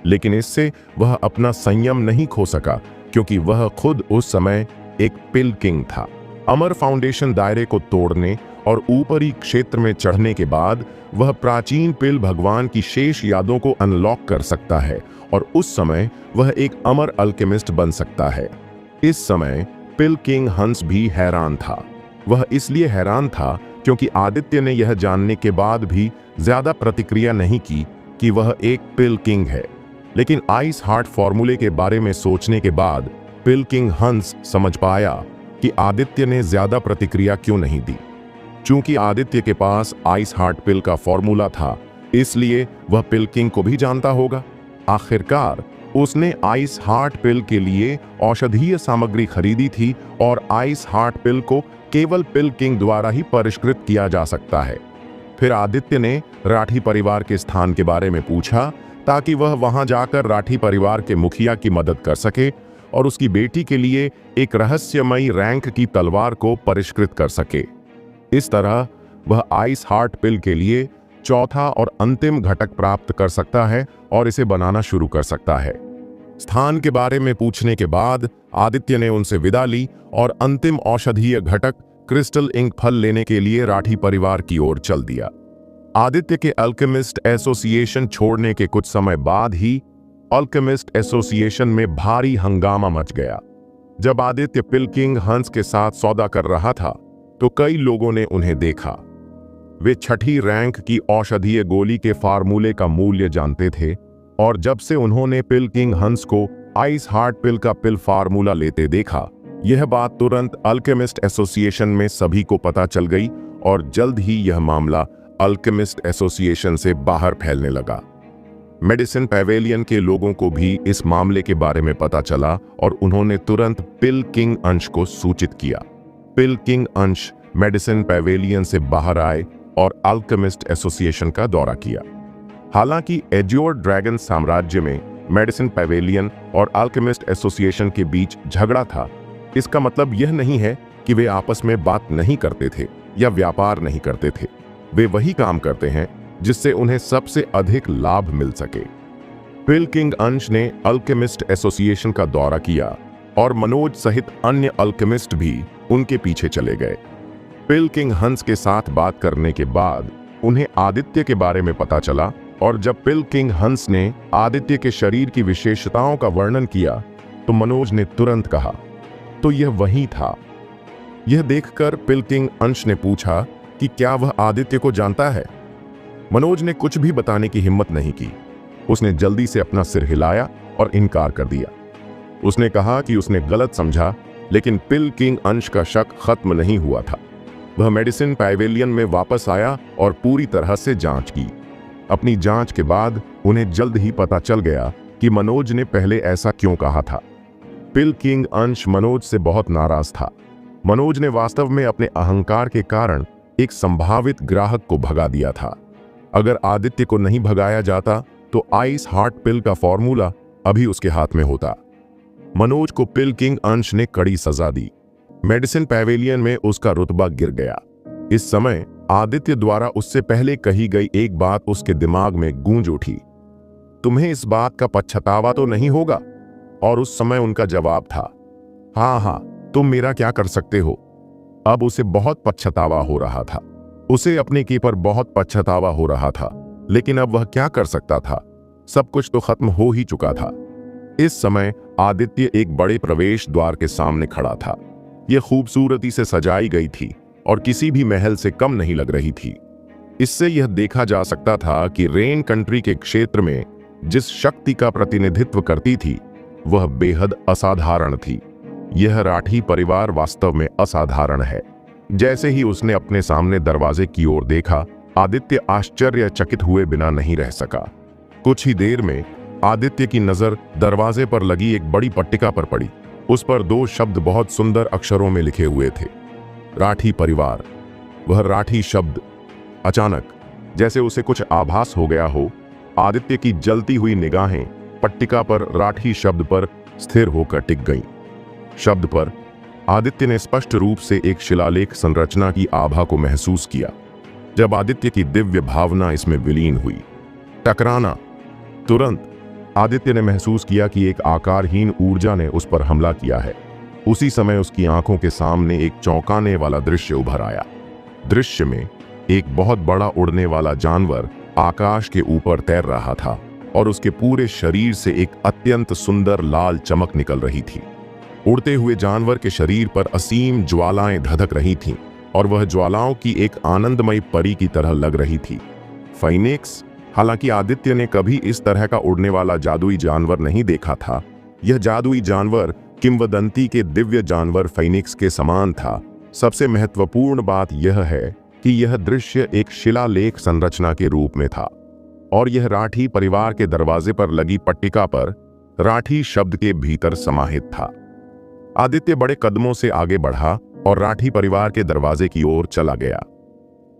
लेकिन इससे वह अपना संयम नहीं खो सका क्योंकि वह खुद उस समय एक पिल किंग था। अमर फाउंडेशन दायरे को तोड़ने और ऊपरी क्षेत्र में चढ़ने के बाद वह प्राचीन पिल भगवान की शेष यादों को अनलॉक कर सकता है और उस समय वह एक अमर अल्केमिस्ट बन सकता है। इस समय पिल किंग हंस भी हैरान था। वह इसलिए हैरान था क्योंकि आदित्य ने यह जानने के बाद भी ज्यादा प्रतिक्रिया नहीं की कि वह एक पिल किंग है। लेकिन आइस हार्ट फॉर्मूले के बारे में सोचने के बाद पिल किंग हंस समझ पाया कि आदित्य ने ज्यादा प्रतिक्रिया क्यों नहीं दी। चूंकि आदित्य के पास आइस हार्ट पिल का फॉर्मूला था, इसलिए वह पिल किंग को भी जानता होगा। आखिरकार उसने आइस हार्ट पिल के लिए औषधीय सामग्री खरीदी थी और आइस हार्ट पिल को केवल पिल किंग द्वारा ही परिष्कृत किया जा सकता है। फिर आदित्य ने राठी परिवार के स्थान के बारे में पूछा ताकि वह वहां जाकर राठी परिवार के मुखिया की मदद कर सके और उसकी बेटी के लिए एक रहस्यमयी रैंक की तलवार को परिष्कृत कर सके। इस तरह वह आइस हार्ट पिल के लिए चौथा और अंतिम घटक प्राप्त कर सकता है और इसे बनाना शुरू कर सकता है। स्थान के बारे में पूछने के बाद आदित्य ने उनसे विदा ली और अंतिम औषधीय घटक क्रिस्टल इंक फल लेने के लिए राठी परिवार की ओर चल दिया। आदित्य के अल्केमिस्ट एसोसिएशन छोड़ने के कुछ समय बाद ही अल्केमिस्ट एसोसिएशन में भारी हंगामा मच गया। जब आदित्य पिल किंग हंस के साथ सौदा कर रहा था तो कई लोगों ने उन्हें देखा। वे छठी रैंक की औषधीय गोली के फार्मूले का मूल्य जानते थे और जब से उन्होंने पिल किंग हंस को आइस हार्ट पिल का पिल फार्मूला लेते देखा, यह बात तुरंत अल्केमिस्ट एसोसिएशन में सभी को पता चल गई और जल्द ही यह मामला अल्केमिस्ट एसोसिएशन से बाहर फैलने लगा। मेडिसिन पैवेलियन के लोगों को भी इस मामले के बारे में पता चला और उन्होंने तुरंत पिल किंग अंश को सूचित किया। पिल किंग अंश मेडिसिन पैवेलियन से बाहर आए और अल्केमिस्ट एसोसिएशन का दौरा किया। हालांकि एज्योर ड्रैगन साम्राज्य में मेडिसिन पैवेलियन और अल्केमिस्ट एसोसिएशन के बीच झगड़ा था, इसका मतलब यह नहीं है कि वे आपस में बात नहीं करते थे या व्यापार नहीं करते थे। वे वही काम करते हैं जिससे उन्हें सबसे अधिक लाभ मिल सके। पिलकिंग अंश ने अल्केमिस्ट एसोसिएशन का दौरा किया और मनोज सहित अन्य अल्केमिस्ट भी उनके पीछे चले गए। पिलकिंग हंस के साथ बात करने के बाद उन्हें आदित्य के बारे में पता चला, और जब पिलकिंग हंस ने आदित्य के शरीर की विशेषताओं का वर्णन किया तो मनोज ने तुरंत कहा, तो यह वही था। यह देखकर पिलकिंग अंश ने पूछा कि क्या वह आदित्य को जानता है। मनोज ने कुछ भी बताने की हिम्मत नहीं की। उसने जल्दी से अपना सिर हिलाया और इनकार कर दिया। उसने कहा कि उसने गलत समझा, लेकिन पिलकिंग अंश का शक खत्म नहीं हुआ था। वह मेडिसिन पैवेलियन में वापस आया और पूरी तरह से जांच की। अपनी जांच के बाद उन्हें जल्द ही पता चल गया कि मनोज ने पहले ऐसा क्यों कहा था। पिलकिंग अंश मनोज से बहुत नाराज था। मनोज ने वास्तव में अपने अहंकार के कारण एक संभावित ग्राहक को भगा दिया था। अगर आदित्य को नहीं भगाया जाता तो आइस हार्ट पिल का फॉर्मूला अभी उसके हाथ में होता। मनोज को पिलकिंग अंश ने कड़ी सजा दी। मेडिसिन पैवेलियन में उसका रुतबा गिर गया। इस समय आदित्य द्वारा उससे पहले कही गई एक बात उसके दिमाग में गूंज उठी, तुम्हें इस बात का पछतावा तो नहीं होगा? और उस समय उनका जवाब था, हाँ, तुम मेरा क्या कर सकते हो। अब उसे बहुत पछतावा हो रहा था। उसे अपने की पर बहुत पछतावा हो रहा था, लेकिन अब वह क्या कर सकता था? सब कुछ तो खत्म हो ही चुका था। इस समय आदित्य एक बड़े प्रवेश द्वार के सामने खड़ा था। यह खूबसूरती से सजाई गई थी और किसी भी महल से कम नहीं लग रही थी। इससे यह देखा जा सकता था कि रेन कंट्री के क्षेत्र में जिस शक्ति का प्रतिनिधित्व करती थी वह बेहद असाधारण थी। यह राठी परिवार वास्तव में असाधारण है। जैसे ही उसने अपने सामने दरवाजे की ओर देखा, आदित्य आश्चर्यचकित हुए बिना नहीं रह सका। कुछ ही देर में आदित्य की नजर दरवाजे पर लगी एक बड़ी पट्टिका पर पड़ी। उस पर 2 शब्द बहुत सुंदर अक्षरों में लिखे हुए थे, राठी परिवार। वह राठी शब्द अचानक, जैसे उसे कुछ आभास हो गया हो, आदित्य की जलती हुई निगाहें पट्टिका पर राठी शब्द पर स्थिर होकर टिक गईं। शब्द पर आदित्य ने स्पष्ट रूप से एक शिलालेख संरचना की आभा को महसूस किया। जब आदित्य की दिव्य भावना इसमें विलीन हुई, टकराना, तुरंत आदित्य ने महसूस किया कि एक आकारहीन ऊर्जा ने उस पर हमला किया है। उसी समय उसकी आंखों के सामने एक चौंकाने वाला दृश्य उभर आया। दृश्य में एक बहुत बड़ा उड़ने वाला जानवर आकाश के ऊपर तैर रहा था और उसके पूरे शरीर से एक अत्यंत सुंदर लाल चमक निकल रही थी। उड़ते हुए जानवर के शरीर पर असीम ज्वालाएं धधक रही थीं और वह ज्वालाओं की एक आनंदमयी परी की तरह लग रही थी। फाइनिक्स, हालांकि आदित्य ने कभी इस तरह का उड़ने वाला जादुई जानवर नहीं देखा था। यह जादुई जानवर किंवदंती के दिव्य जानवर फाइनिक्स के समान था। सबसे महत्वपूर्ण बात यह है कि यह दृश्य एक शिलालेख संरचना के रूप में था और यह राठी परिवार के दरवाजे पर लगी पट्टिका पर राठी शब्द के भीतर समाहित था। आदित्य बड़े कदमों से आगे बढ़ा और राठी परिवार के दरवाजे की ओर चला गया।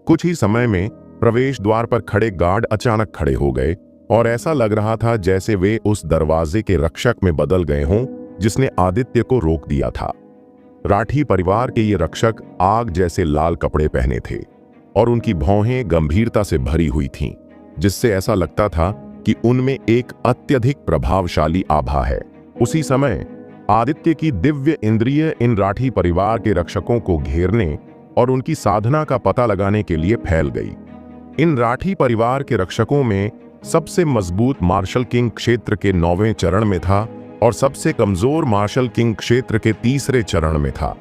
कुछ ही समय में प्रवेश द्वार पर खड़े गार्ड अचानक खड़े हो गए और ऐसा लग रहा था जैसे वे उस दरवाजे के रक्षक में बदल गए हों जिसने आदित्य को रोक दिया था। राठी परिवार के ये रक्षक आग जैसे लाल कपड़े पहने थे और उनकी भौहें गंभीरता से भरी हुई थीं, जिससे ऐसा लगता था कि उनमें एक अत्यधिक प्रभावशाली आभा है। उसी समय आदित्य की दिव्य इंद्रिय इन राठी परिवार के रक्षकों को घेरने और उनकी साधना का पता लगाने के लिए फैल गई। इन राठी परिवार के रक्षकों में सबसे मजबूत मार्शल किंग क्षेत्र के 9वें चरण में था और सबसे कमजोर मार्शल किंग क्षेत्र के 3रे चरण में था।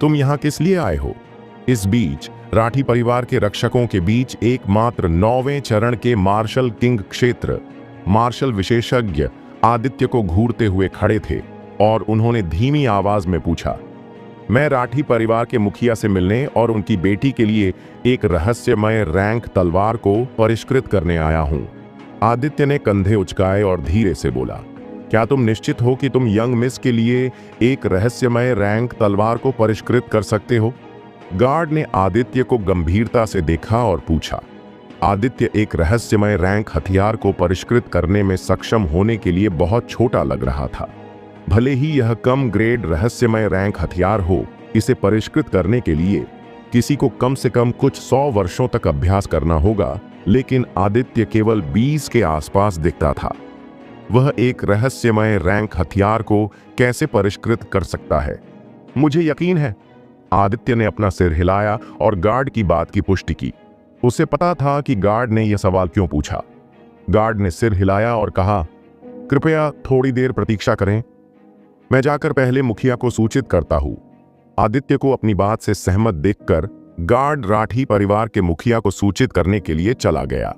तुम यहाँ किस लिए आए हो? इस बीच राठी परिवार के रक्षकों के बीच एकमात्र 9वें चरण के मार्शल किंग क्षेत्र मार्शल विशेषज्ञ आदित्य को घूरते हुए खड़े थे और उन्होंने धीमी आवाज में पूछा, मैं राठी परिवार के मुखिया से मिलने और उनकी बेटी के लिए एक रहस्यमय रैंक तलवार को परिष्कृत करने आया हूं। आदित्य ने कंधे उचकाए और धीरे से बोला, क्या तुम निश्चित हो कि तुम यंग मिस के लिए एक रहस्यमय रैंक तलवार को परिष्कृत कर सकते हो? गार्ड ने आदित्य को गंभीरता से देखा और पूछा, आदित्य एक रहस्यमय रैंक हथियार को परिष्कृत करने में सक्षम होने के लिए बहुत छोटा लग रहा था। भले ही यह कम ग्रेड रहस्यमय रैंक हथियार हो, इसे परिष्कृत करने के लिए किसी को कम से कम कुछ 100 वर्षों तक अभ्यास करना होगा, लेकिन आदित्य केवल 20 के आसपास दिखता था। वह एक रहस्यमय रैंक हथियार को कैसे परिष्कृत कर सकता है? मुझे यकीन है। आदित्य ने अपना सिर हिलाया और गार्ड की बात की पुष्टि की। उसे पता था कि गार्ड ने यह सवाल क्यों पूछा। गार्ड ने सिर हिलाया और कहा, कृपया थोड़ी देर प्रतीक्षा करें, मैं जाकर पहले मुखिया को सूचित करता हूं। आदित्य को अपनी बात से सहमत देखकर गार्ड राठी परिवार के मुखिया को सूचित करने के लिए चला गया।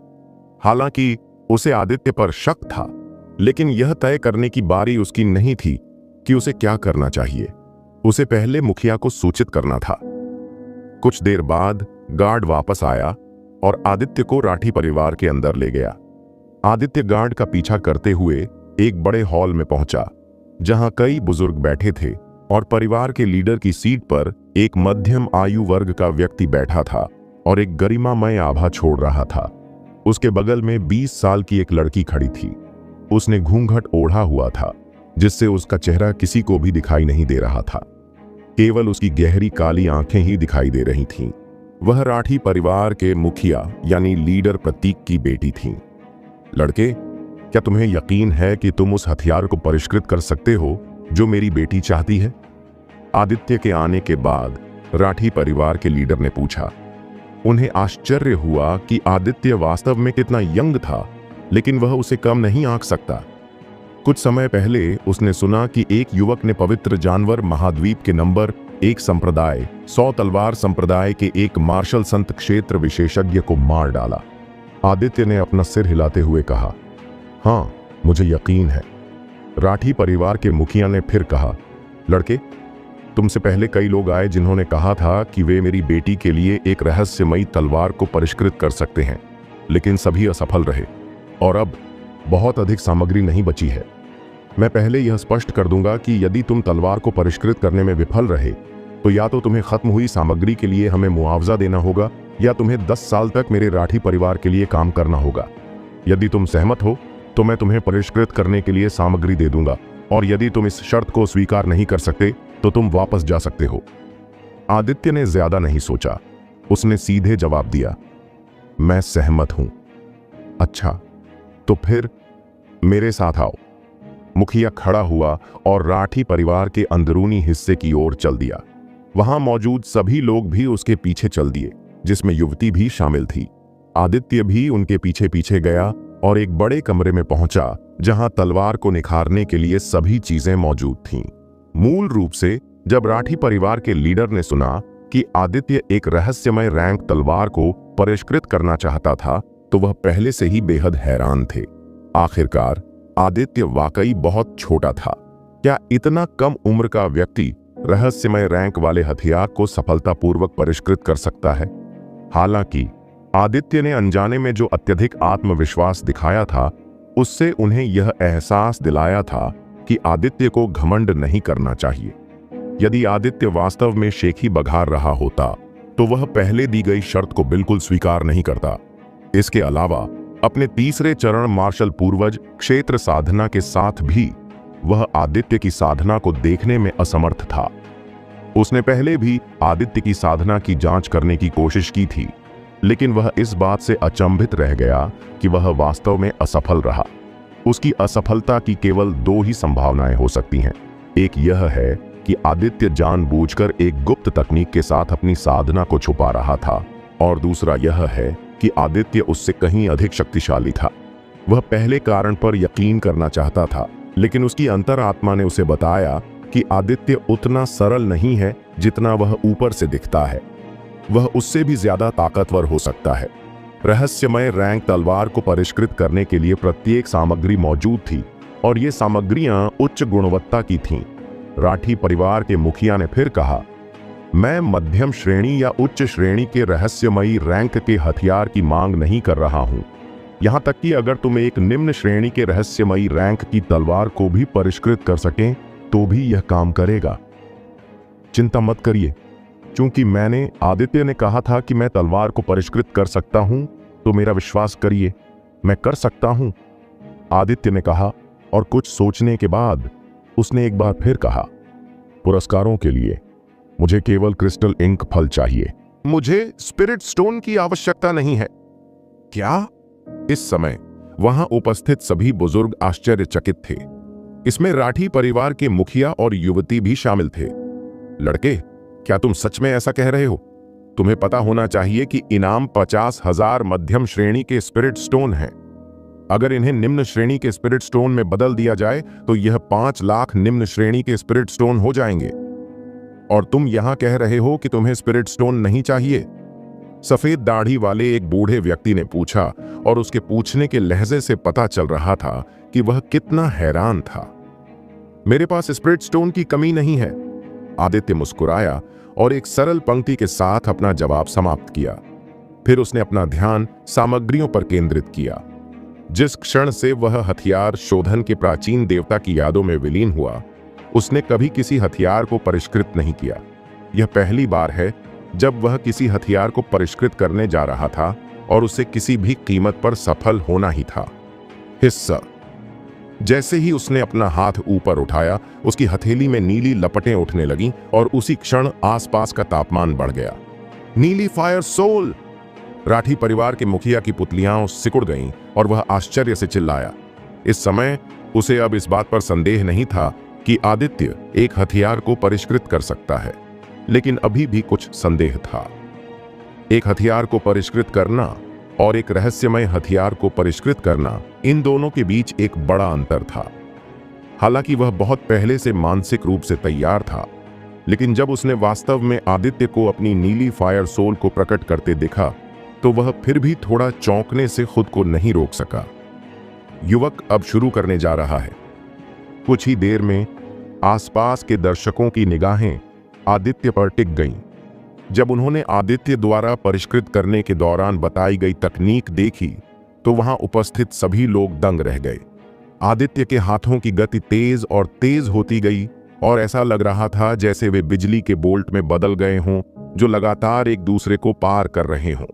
हालांकि उसे आदित्य पर शक था, लेकिन यह तय करने की बारी उसकी नहीं थी कि उसे क्या करना चाहिए। उसे पहले मुखिया को सूचित करना था। कुछ देर बाद गार्ड वापस आया और आदित्य को राठी परिवार के अंदर ले गया। आदित्य गार्ड का पीछा करते हुए एक बड़े हॉल में पहुंचा, जहां कई बुजुर्ग बैठे थे और परिवार के लीडर की सीट पर एक मध्यम आयु वर्ग का व्यक्ति बैठा था और एक गरिमामय आभा छोड़ रहा था। उसके बगल में 20 साल की एक लड़की खड़ी थी। उसने घूंघट ओढ़ा हुआ था, जिससे उसका चेहरा किसी को भी दिखाई नहीं दे रहा था। केवल उसकी गहरी काली आंखें ही दिखाई दे रही थीं। वह राठी परिवार के मुखिया यानी लीडर प्रतीक की बेटी थीं। लड़के, क्या तुम्हें यकीन है कि तुम उस हथियार को परिष्कृत कर सकते हो जो मेरी बेटी चाहती है? आदित्य के आने के बाद राठी परिवार के लीडर ने पूछा। उन्हें आश्चर्य हुआ कि आदित्य वास्तव में कितना यंग था, लेकिन वह उसे कम नहीं आंक सकता। कुछ समय पहले उसने सुना कि एक युवक ने पवित्र जानवर महाद्वीप के नंबर 1 संप्रदाय 100 तलवार संप्रदाय के एक मार्शल संत क्षेत्र विशेषज्ञ को मार डाला। आदित्य ने अपना सिर हिलाते हुए कहा, हाँ, मुझे यकीन है। राठी परिवार के मुखिया ने फिर कहा, लड़के, तुमसे पहले कई लोग आए जिन्होंने कहा था कि वे मेरी बेटी के लिए एक रहस्यमयी तलवार को परिष्कृत कर सकते हैं, लेकिन सभी असफल रहे और अब बहुत अधिक सामग्री नहीं बची है। मैं पहले यह स्पष्ट कर दूंगा कि यदि तुम तलवार को परिष्कृत करने में विफल रहे तो या तो तुम्हें खत्म हुई सामग्री के लिए हमें मुआवजा देना होगा या तुम्हें 10 साल तक मेरे राठी परिवार के लिए काम करना होगा। यदि तुम सहमत हो तो मैं तुम्हें परिष्कृत करने के लिए सामग्री दे दूंगा, और यदि तुम इस शर्त को स्वीकार नहीं कर सकते तो तुम वापस जा सकते हो। आदित्य ने ज्यादा नहीं सोचा, उसने सीधे जवाब दिया, मैं सहमत हूं। अच्छा, तो फिर मेरे साथ आओ। मुखिया खड़ा हुआ और राठी परिवार के अंदरूनी हिस्से की ओर चल दिया। वहां मौजूद सभी लोग भी उसके पीछे चल दिए, जिसमें युवती भी शामिल थी। आदित्य भी उनके पीछे पीछे गया और एक बड़े कमरे में पहुंचा, जहां तलवार को निखारने के लिए सभी चीजें मौजूद थीं। मूल रूप से जब राठी परिवार के लीडर ने सुना कि आदित्य एक रहस्यमय रैंक तलवार को परिष्कृत करना चाहता था, तो वह पहले से ही बेहद हैरान थे। आखिरकार आदित्य वाकई बहुत छोटा था। क्या इतना कम उम्र का व्यक्ति रहस्यमय रैंक वाले हथियार को सफलतापूर्वक परिष्कृत कर सकता है? हालांकि आदित्य ने अनजाने में जो अत्यधिक आत्मविश्वास दिखाया था, उससे उन्हें यह एहसास दिलाया था कि आदित्य को घमंड नहीं करना चाहिए। यदि आदित्य वास्तव में शेखी बघार रहा होता तो वह पहले दी गई शर्त को बिल्कुल स्वीकार नहीं करता। इसके अलावा अपने तीसरे चरण मार्शल पूर्वज क्षेत्र साधना के साथ भी वह आदित्य की साधना को देखने में असमर्थ था। उसने पहले भी आदित्य की साधना की जांच करने की कोशिश की थी, लेकिन वह इस बात से अचंभित रह गया कि वह वास्तव में असफल रहा। उसकी असफलता की केवल 2 ही संभावनाएं हो सकती हैं। एक यह है कि आदित्य जानबूझकर एक गुप्त तकनीक के साथ अपनी साधना को छुपा रहा था, और दूसरा यह है कि आदित्य उससे कहीं अधिक शक्तिशाली था। वह पहले कारण पर यकीन करना चाहता था, लेकिन उसकी अंतरात्मा ने उसे बताया कि आदित्य उतना सरल नहीं है जितना वह ऊपर से दिखता है। वह उससे भी ज्यादा ताकतवर हो सकता है। रहस्यमय रैंक तलवार को परिष्कृत करने के लिए प्रत्येक सामग्री मौजूद थी, और ये सामग्रियां उच्च गुणवत्ता की थीं। राठी परिवार के मुखिया ने फिर कहा, मैं मध्यम श्रेणी या उच्च श्रेणी के रहस्यमयी रैंक के हथियार की मांग नहीं कर रहा हूं। यहां तक कि अगर तुम एक निम्न श्रेणी के रहस्यमयी रैंक की तलवार को भी परिष्कृत कर सकें तो भी यह काम करेगा। चिंता मत करिए, क्योंकि आदित्य ने कहा था कि मैं तलवार को परिष्कृत कर सकता हूं, तो मेरा विश्वास करिए, मैं कर सकता हूं, आदित्य ने कहा। और कुछ सोचने के बाद उसने एक बार फिर कहा, पुरस्कारों के लिए मुझे केवल क्रिस्टल इंक फल चाहिए, मुझे स्पिरिट स्टोन की आवश्यकता नहीं है। क्या? इस समय वहां उपस्थित सभी बुजुर्ग आश्चर्यचकित थे। इसमें राठी परिवार के मुखिया और युवती भी शामिल थे। लड़के, क्या तुम सच में ऐसा कह रहे हो? तुम्हें पता होना चाहिए कि इनाम 50,000 मध्यम श्रेणी के स्पिरिट स्टोन हैं। अगर इन्हें निम्न श्रेणी के स्पिरिट स्टोन में बदल दिया जाए तो यह 5 लाख निम्न श्रेणी के स्पिरिट स्टोन हो जाएंगे। और तुम यहां कह रहे हो कि तुम्हें स्पिरिट स्टोन नहीं चाहिए? सफेद दाढ़ी वाले एक बूढ़े व्यक्ति ने पूछा, और उसके पूछने के लहजे से पता चल रहा था कि वह कितना हैरान था। मेरे पास स्पिरिट स्टोन की कमी नहीं है, आदित्य मुस्कुराया और एक सरल पंक्ति के साथ अपना जवाब समाप्त किया। फिर उसने अपना ध्यान सामग्रियों पर केंद्रित किया। जिस क्षण से वह हथियार शोधन के प्राचीन देवता की यादों में विलीन हुआ, उसने कभी किसी हथियार को परिष्कृत नहीं किया। यह पहली बार है जब वह किसी हथियार को परिष्कृत करने जा रहा था, और उसे किसी भी कीमत पर सफल होना ही था। हिस्सा। जैसे ही उसने अपना हाथ ऊपर उठाया, उसकी हथेली में नीली लपटें उठने लगीं और उसी क्षण आसपास का तापमान बढ़ गया। नीली फायर सोल! राठी परिवार के मुखिया की पुतलियां सिकुड़ गईं और वह आश्चर्य से चिल्लाया। इस समय उसे अब इस बात पर संदेह नहीं था कि आदित्य एक हथियार को परिष्कृत कर सकता है, लेकिन अभी भी कुछ संदेह था। एक हथियार को परिष्कृत करना और एक रहस्यमय हथियार को परिष्कृत करना, इन दोनों के बीच एक बड़ा अंतर था। हालांकि वह बहुत पहले से मानसिक रूप से तैयार था, लेकिन जब उसने वास्तव में आदित्य को अपनी नीली फायर सोल को प्रकट करते देखा, तो वह फिर भी थोड़ा चौंकने से खुद को नहीं रोक सका। युवक अब शुरू करने जा रहा है। कुछ ही देर में आसपास के दर्शकों की निगाहें आदित्य पर टिक गईं। जब उन्होंने आदित्य द्वारा परिष्कृत करने के दौरान बताई गई तकनीक देखी, तो वहां उपस्थित सभी लोग दंग रह गए। आदित्य के हाथों की गति तेज और तेज होती गई, और ऐसा लग रहा था जैसे वे बिजली के बोल्ट में बदल गए हों, जो लगातार एक दूसरे को पार कर रहे हों।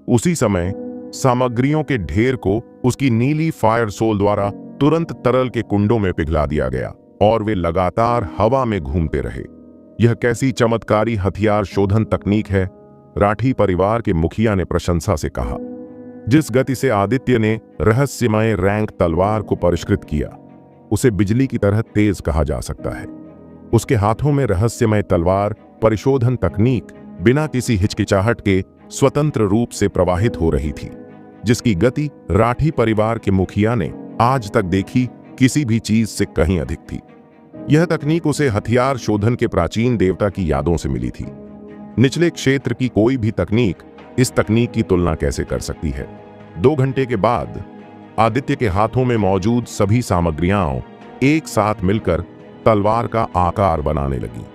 उसी समय सामग्रियों के ढेर को उसकी नीली फायर सोल द्वारा तुरंत तरल के कुंडों में पिघला दिया गया, और वे लगातार हवा में घूमते रहे। यह कैसी चमत्कारी हथियार शोधन तकनीक है, राठी परिवार के मुखिया ने प्रशंसा से कहा। जिस गति से आदित्य ने रहस्यमय रैंक तलवार को परिष्कृत किया, उसे बिजली की तरह तेज कहा जा सकता है। उसके हाथों में रहस्यमय तलवार परिशोधन तकनीक बिना किसी हिचकिचाहट के स्वतंत्र रूप से प्रवाहित हो रही थी, जिसकी गति राठी परिवार के मुखिया ने आज तक देखी किसी भी चीज से कहीं अधिक थी। यह तकनीक उसे हथियार शोधन के प्राचीन देवता की यादों से मिली थी। निचले क्षेत्र की कोई भी तकनीक इस तकनीक की तुलना कैसे कर सकती है? 2 घंटे के बाद आदित्य के हाथों में मौजूद सभी सामग्रियां एक साथ मिलकर तलवार का आकार बनाने लगी।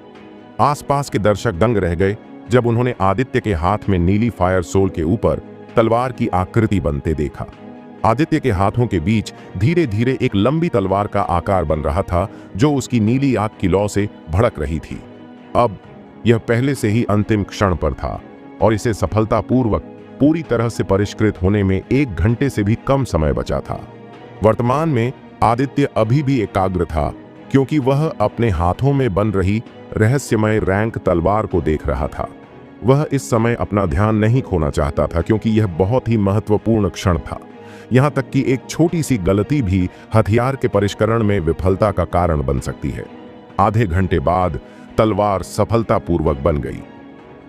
आसपास के दर्शक दंग रह गए जब उन्होंने आदित्य के हाथ में नीली फायर सोल के ऊपर तलवार की आकृति बनते देखा। आदित्य के हाथों के बीच धीरे धीरे एक लंबी तलवार का आकार बन रहा था, जो उसकी नीली आग की लौ से भड़क रही थी। अब यह पहले से ही अंतिम क्षण पर था, और इसे सफलतापूर्वक पूरी तरह से परिष्कृत होने में 1 घंटे से भी कम समय बचा था। वर्तमान में आदित्य अभी भी एकाग्र था, क्योंकि वह अपने हाथों में बन रही रहस्यमय रैंक तलवार को देख रहा था। वह इस समय अपना ध्यान नहीं खोना चाहता था, क्योंकि यह बहुत ही महत्वपूर्ण क्षण था। यहाँ तक कि एक छोटी सी गलती भी हथियार के परिष्करण में विफलता का कारण बन सकती है। आधे घंटे बाद तलवार सफलतापूर्वक बन गई।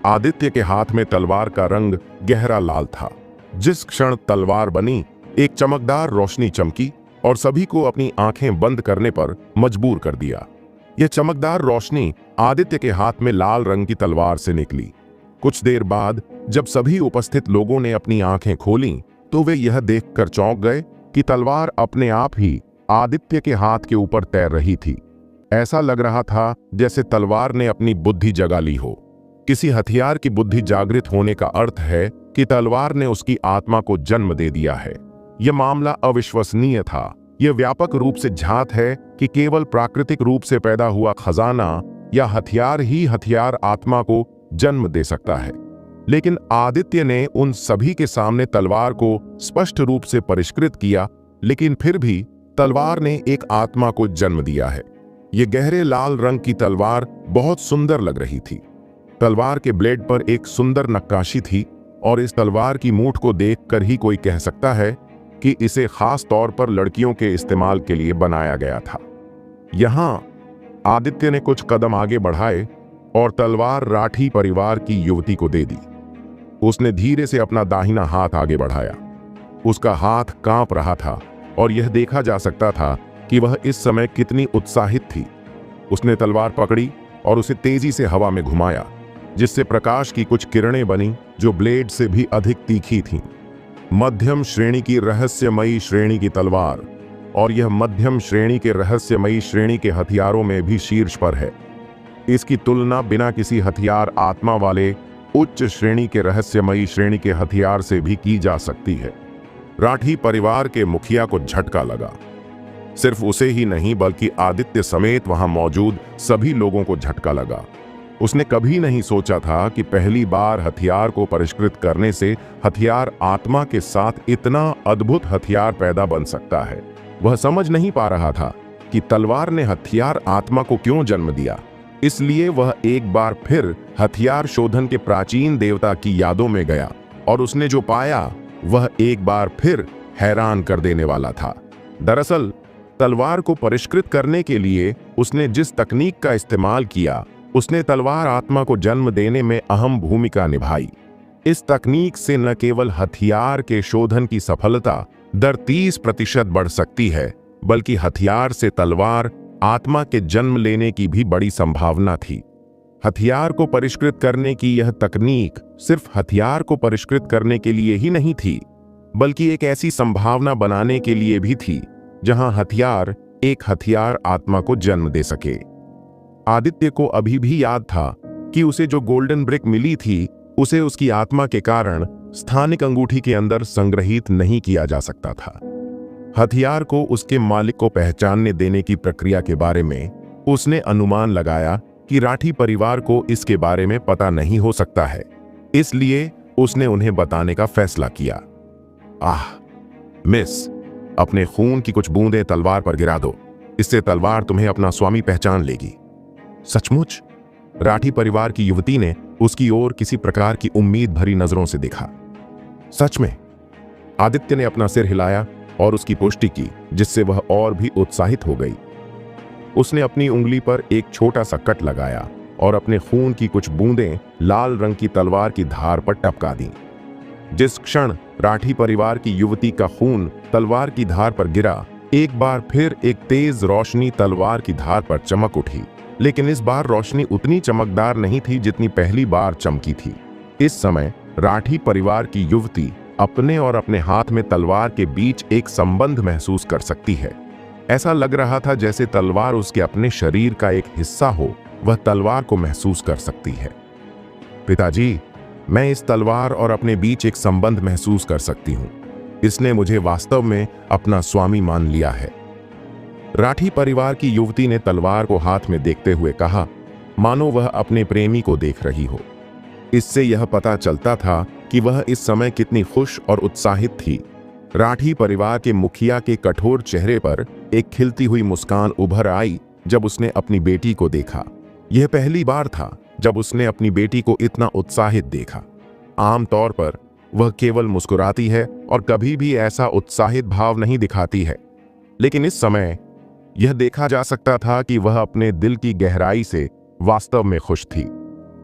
आदित्य के हाथ में तलवार का रंग गहरा लाल था। जिस क्षण तलवार बनी, एक चमकदार रोशनी चमकी और सभी को अपनी आंखें बंद करने पर मजबूर कर दिया। यह चमकदार रोशनी आदित्य के हाथ में लाल रंग की तलवार से निकली। कुछ देर बाद जब सभी उपस्थित लोगों ने अपनी आंखें खोलीं, तो वे यह देखकर चौंक गए कि तलवार अपने आप ही आदित्य के हाथ के ऊपर तैर रही थी। ऐसा लग रहा था जैसे तलवार ने अपनी बुद्धि जगा ली हो। किसी हथियार की बुद्धि जागृत होने का अर्थ है कि तलवार ने उसकी आत्मा को जन्म दे दिया है। यह मामला अविश्वसनीय था। यह व्यापक रूप से झात है कि केवल प्राकृतिक रूप से पैदा हुआ खजाना या हथियार ही हथियार आत्मा को जन्म दे सकता है। लेकिन आदित्य ने उन सभी के सामने तलवार को स्पष्ट रूप से परिष्कृत किया, लेकिन फिर भी तलवार ने एक आत्मा को जन्म दिया है। ये गहरे लाल रंग की तलवार बहुत सुंदर लग रही थी। तलवार के ब्लेड पर एक सुंदर नक्काशी थी और इस तलवार की मूठ को देखकर ही कोई कह सकता है कि इसे खास तौर पर लड़कियों के इस्तेमाल के लिए बनाया गया था। यहां आदित्य ने कुछ कदम आगे बढ़ाए और तलवार राठी परिवार की युवती को दे दी। उसने धीरे से अपना दाहिना हाथ आगे बढ़ाया। उसका हाथ कांप रहा था और यह देखा जा सकता था कि वह इस समय कितनी उत्साहित थी। उसने तलवार पकड़ी और उसे तेजी से हवा में घुमाया, जिससे प्रकाश की कुछ किरणें बनी जो ब्लेड से भी अधिक तीखी थीं। मध्यम श्रेणी की रहस्यमयी श्रेणी की तलवार, और यह मध्यम श्रेणी के रहस्यमयी श्रेणी के हथियारों में भी शीर्ष पर है। इसकी तुलना बिना किसी हथियार आत्मा वाले उच्च श्रेणी के रहस्यमयी श्रेणी के हथियार से भी की जा सकती है। राठी परिवार के मुखिया को झटका लगा। सिर्फ उसे ही नहीं बल्कि आदित्य समेत वहां मौजूद सभी लोगों को झटका लगा। उसने कभी नहीं सोचा था कि पहली बार हथियार को परिष्कृत करने से हथियार आत्मा के साथ इतना अद्भुत हथियार पैदा बन सकता है। वह समझ नहीं पा रहा था कि तलवार ने हथियार आत्मा को क्यों जन्म दिया। इसलिए वह एक बार फिर हथियार शोधन के प्राचीन देवता की यादों में गया और उसने जो पाया वह एक बार फिर हैरान कर देने वाला था। दरअसल तलवार को परिष्कृत करने के लिए उसने जिस तकनीक का इस्तेमाल किया, उसने तलवार आत्मा को जन्म देने में अहम भूमिका निभाई। इस तकनीक से न केवल हथियार के शोधन की सफलता दर 30% बढ़ सकती है, बल्कि हथियार से तलवार आत्मा के जन्म लेने की भी बड़ी संभावना थी। हथियार को परिष्कृत करने की यह तकनीक सिर्फ हथियार को परिष्कृत करने के लिए ही नहीं थी, बल्कि एक ऐसी संभावना बनाने के लिए भी थी जहां हथियार एक हथियार आत्मा को जन्म दे सके। आदित्य को अभी भी याद था कि उसे जो गोल्डन ब्रिक मिली थी, उसे उसकी आत्मा के कारण स्थानिक अंगूठी के अंदर संग्रहित नहीं किया जा सकता था। हथियार को उसके मालिक को पहचानने देने की प्रक्रिया के बारे में उसने अनुमान लगाया कि राठी परिवार को इसके बारे में पता नहीं हो सकता है, इसलिए उसने उन्हें बताने का फैसला किया। मिस, अपने खून की कुछ बूंदें तलवार पर गिरा दो, इससे तलवार तुम्हें अपना स्वामी पहचान लेगी। सचमुच? राठी परिवार की युवती ने उसकी ओर किसी प्रकार की उम्मीद भरी नजरों से देखा। सच में? आदित्य ने अपना सिर हिलाया और उसकी पुष्टि की, जिससे वह और भी उत्साहित हो गई। उसने अपनी उंगली पर एक छोटा सा कट लगाया और अपने खून की कुछ बूंदें लाल रंग की तलवार की धार पर टपका दी। जिस क्षण राठी परिवार की युवती का खून तलवार की धार पर गिरा, एक बार फिर एक तेज रोशनी तलवार की धार पर चमक उठी, लेकिन इस बार रोशनी उतनी चमकदार नहीं थी जितनी पहली बार चमकी थी। इस समय राठी परिवार की युवती अपने और अपने हाथ में तलवार के बीच एक संबंध महसूस कर सकती है। ऐसा लग रहा था जैसे तलवार उसके अपने शरीर का एक हिस्सा हो, वह तलवार को महसूस कर सकती है। पिताजी, मैं इस तलवार और अपने बीच एक संबंध महसूस कर सकती हूँ। इसने मुझे वास्तव में अपना स्वामी मान लिया है। राठी परिवार की युवती ने तलवार को हाथ में देखते हुए कहा, मानो वह अपने प्रेमी को देख रही हो। इससे यह पता चलता था कि वह इस समय कितनी खुश और उत्साहित थी। राठी परिवार के मुखिया के कठोर चेहरे पर एक खिलती हुई मुस्कान उभर आई जब उसने अपनी बेटी को देखा। यह पहली बार था जब उसने अपनी बेटी को इतना उत्साहित देखा। आमतौर पर वह केवल मुस्कुराती है और कभी भी ऐसा उत्साहित भाव नहीं दिखाती है, लेकिन इस समय यह देखा जा सकता था कि वह अपने दिल की गहराई से वास्तव में खुश थी।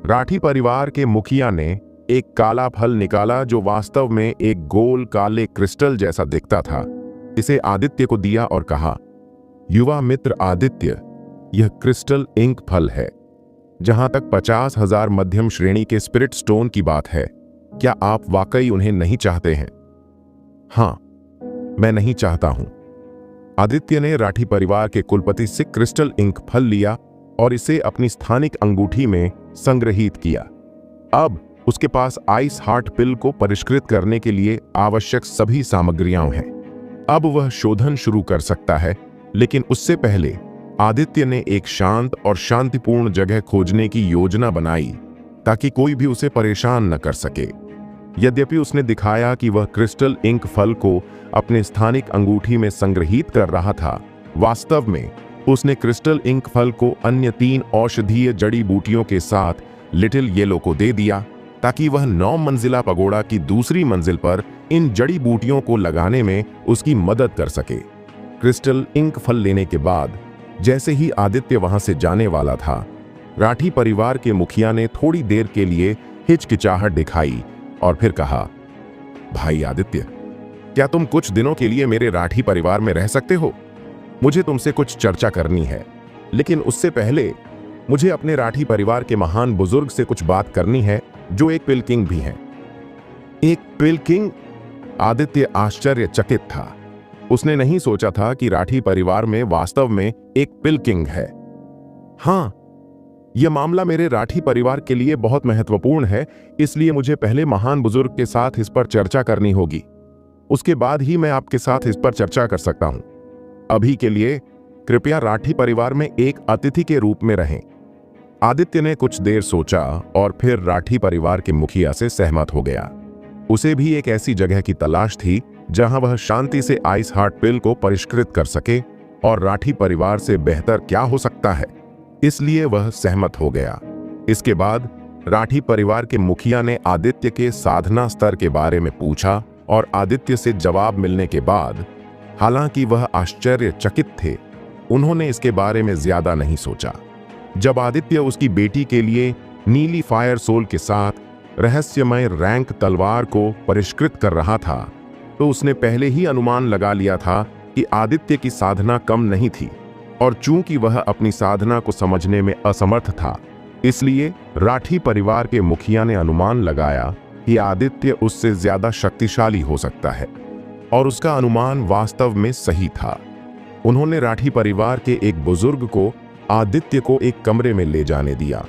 राठी परिवार के मुखिया ने एक काला फल निकाला जो वास्तव में एक गोल काले क्रिस्टल जैसा दिखता था। इसे आदित्य को दिया और कहा, युवा मित्र आदित्य, यह क्रिस्टल इंक फल है। जहां तक 50,000 मध्यम श्रेणी के स्पिरिट स्टोन की बात है, क्या आप वाकई उन्हें नहीं चाहते हैं? हां, मैं नहीं चाहता हूं। आदित्य ने राठी परिवार के कुलपति से क्रिस्टल इंक फल लिया और इसे अपनी स्थानिक अंगूठी में संग्रहित किया। अब उसके पास आइस हार्ट पिल को परिष्कृत करने के लिए आवश्यक सभी सामग्रियां हैं। अब वह शोधन शुरू कर सकता है, लेकिन उससे पहले आदित्य ने एक शांत और शांतिपूर्ण जगह खोजने की योजना बनाई ताकि कोई भी उसे परेशान न कर सके। यद्यपि उसने दिखाया कि वह क्रिस्टल इंक फल को अपने स्थानिक अंगूठी में संग्रहित कर रहा था, वास्तव में उसने क्रिस्टल इंक फल को अन्य 3 औषधीय जड़ी बूटियों के साथ लिटिल येलो को दे दिया, ताकि वह 9 मंजिला पगोड़ा की दूसरी मंजिल पर इन जड़ी बूटियों को लगाने में उसकी मदद कर सके। क्रिस्टल इंक फल लेने के बाद जैसे ही आदित्य वहां से जाने वाला था, राठी परिवार के मुखिया ने थोड़ी देर के लिए हिचकिचाहट दिखाई और फिर कहा, भाई आदित्य, क्या तुम कुछ दिनों के लिए मेरे राठी परिवार में रह सकते हो? मुझे तुमसे कुछ चर्चा करनी है, लेकिन उससे पहले मुझे अपने राठी परिवार के महान बुजुर्ग से कुछ बात करनी है, जो एक पिल किंग भी हैं। एक पिल किंग? आदित्य आश्चर्यचकित था। उसने नहीं सोचा था कि राठी परिवार में वास्तव में एक पिल किंग है। हाँ, यह मामला मेरे राठी परिवार के लिए बहुत महत्वपूर्ण है, इसलिए मुझे पहले महान बुजुर्ग के साथ इस पर चर्चा करनी होगी। उसके बाद ही मैं आपके साथ इस पर चर्चा कर सकता हूं। अभी के लिए कृपया राठी परिवार में एक अतिथि के रूप में रहें। आदित्य ने कुछ देर सोचा और फिर राठी परिवार के मुखिया से सहमत हो गया। उसे भी एक ऐसी जगह की तलाश थी जहां वह शांति से आइस हार्ट पिल को परिष्कृत कर सके, और राठी परिवार से बेहतर क्या हो सकता है, इसलिए वह सहमत हो गया। इसके बाद राठी परिवार के मुखिया ने आदित्य के साधना स्तर के बारे में पूछा, और आदित्य से जवाब मिलने के बाद, हालांकि वह आश्चर्यचकित थे, उन्होंने इसके बारे में ज्यादा नहीं सोचा। जब आदित्य उसकी बेटी के लिए नीली फायर सोल के साथ रहस्यमय रैंक तलवार को परिष्कृत कर रहा था, तो उसने पहले ही अनुमान लगा लिया था कि आदित्य की साधना कम नहीं थी, और चूंकि वह अपनी साधना को समझने में असमर्थ था, इसलिए राठी परिवार के मुखिया ने अनुमान लगाया कि आदित्य उससे ज्यादा शक्तिशाली हो सकता है, और उसका अनुमान वास्तव में सही था। उन्होंने राठी परिवार के एक बुजुर्ग को आदित्य को एक कमरे में ले जाने दिया।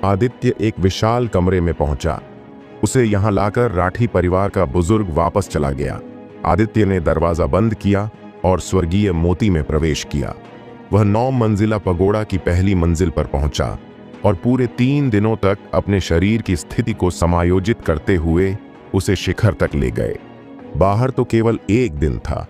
आदित्य एक विशाल कमरे में पहुंचा। उसे यहां लाकर राठी परिवार का बुजुर्ग वापस चला गया। आदित्य ने दरवाजा बंद किया और स्वर्गीय मोती में प्रवेश किया। वह 9 मंजिला पगोड़ा की पहली मंजिल पर पहुंचा और पूरे 3 दिनों तक अपने शरीर की स्थिति को समायोजित करते हुए उसे शिखर तक ले गए। बाहर तो केवल 1 दिन था।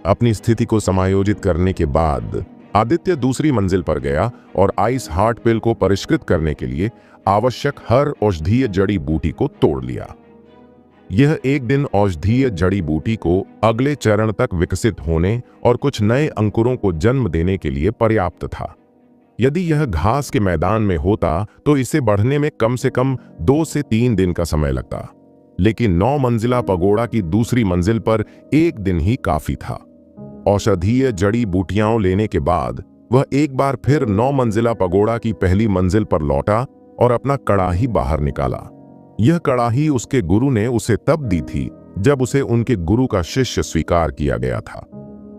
अपनी स्थिति को समायोजित करने के बाद आदित्य दूसरी मंजिल पर गया और आइस हार्ट पिल को परिष्कृत करने के लिए आवश्यक हर औषधीय जड़ी बूटी को तोड़ लिया। यह 1 दिन औषधीय जड़ी बूटी को अगले चरण तक विकसित होने और कुछ नए अंकुरों को जन्म देने के लिए पर्याप्त था। यदि यह घास के मैदान में होता तो इसे बढ़ने में कम से कम 2 से 3 दिन का समय लगता, लेकिन 9 मंजिला पगोड़ा की दूसरी मंजिल पर 1 दिन ही काफी था। औषधीय जड़ी बूटियां लेने के बाद वह एक बार फिर 9 मंजिला पगोड़ा की पहली मंजिल पर लौटा और अपना कड़ाही बाहर निकाला। यह कड़ाही उसके गुरु ने उसे तब दी थी जब उसे उनके गुरु का शिष्य स्वीकार किया गया था।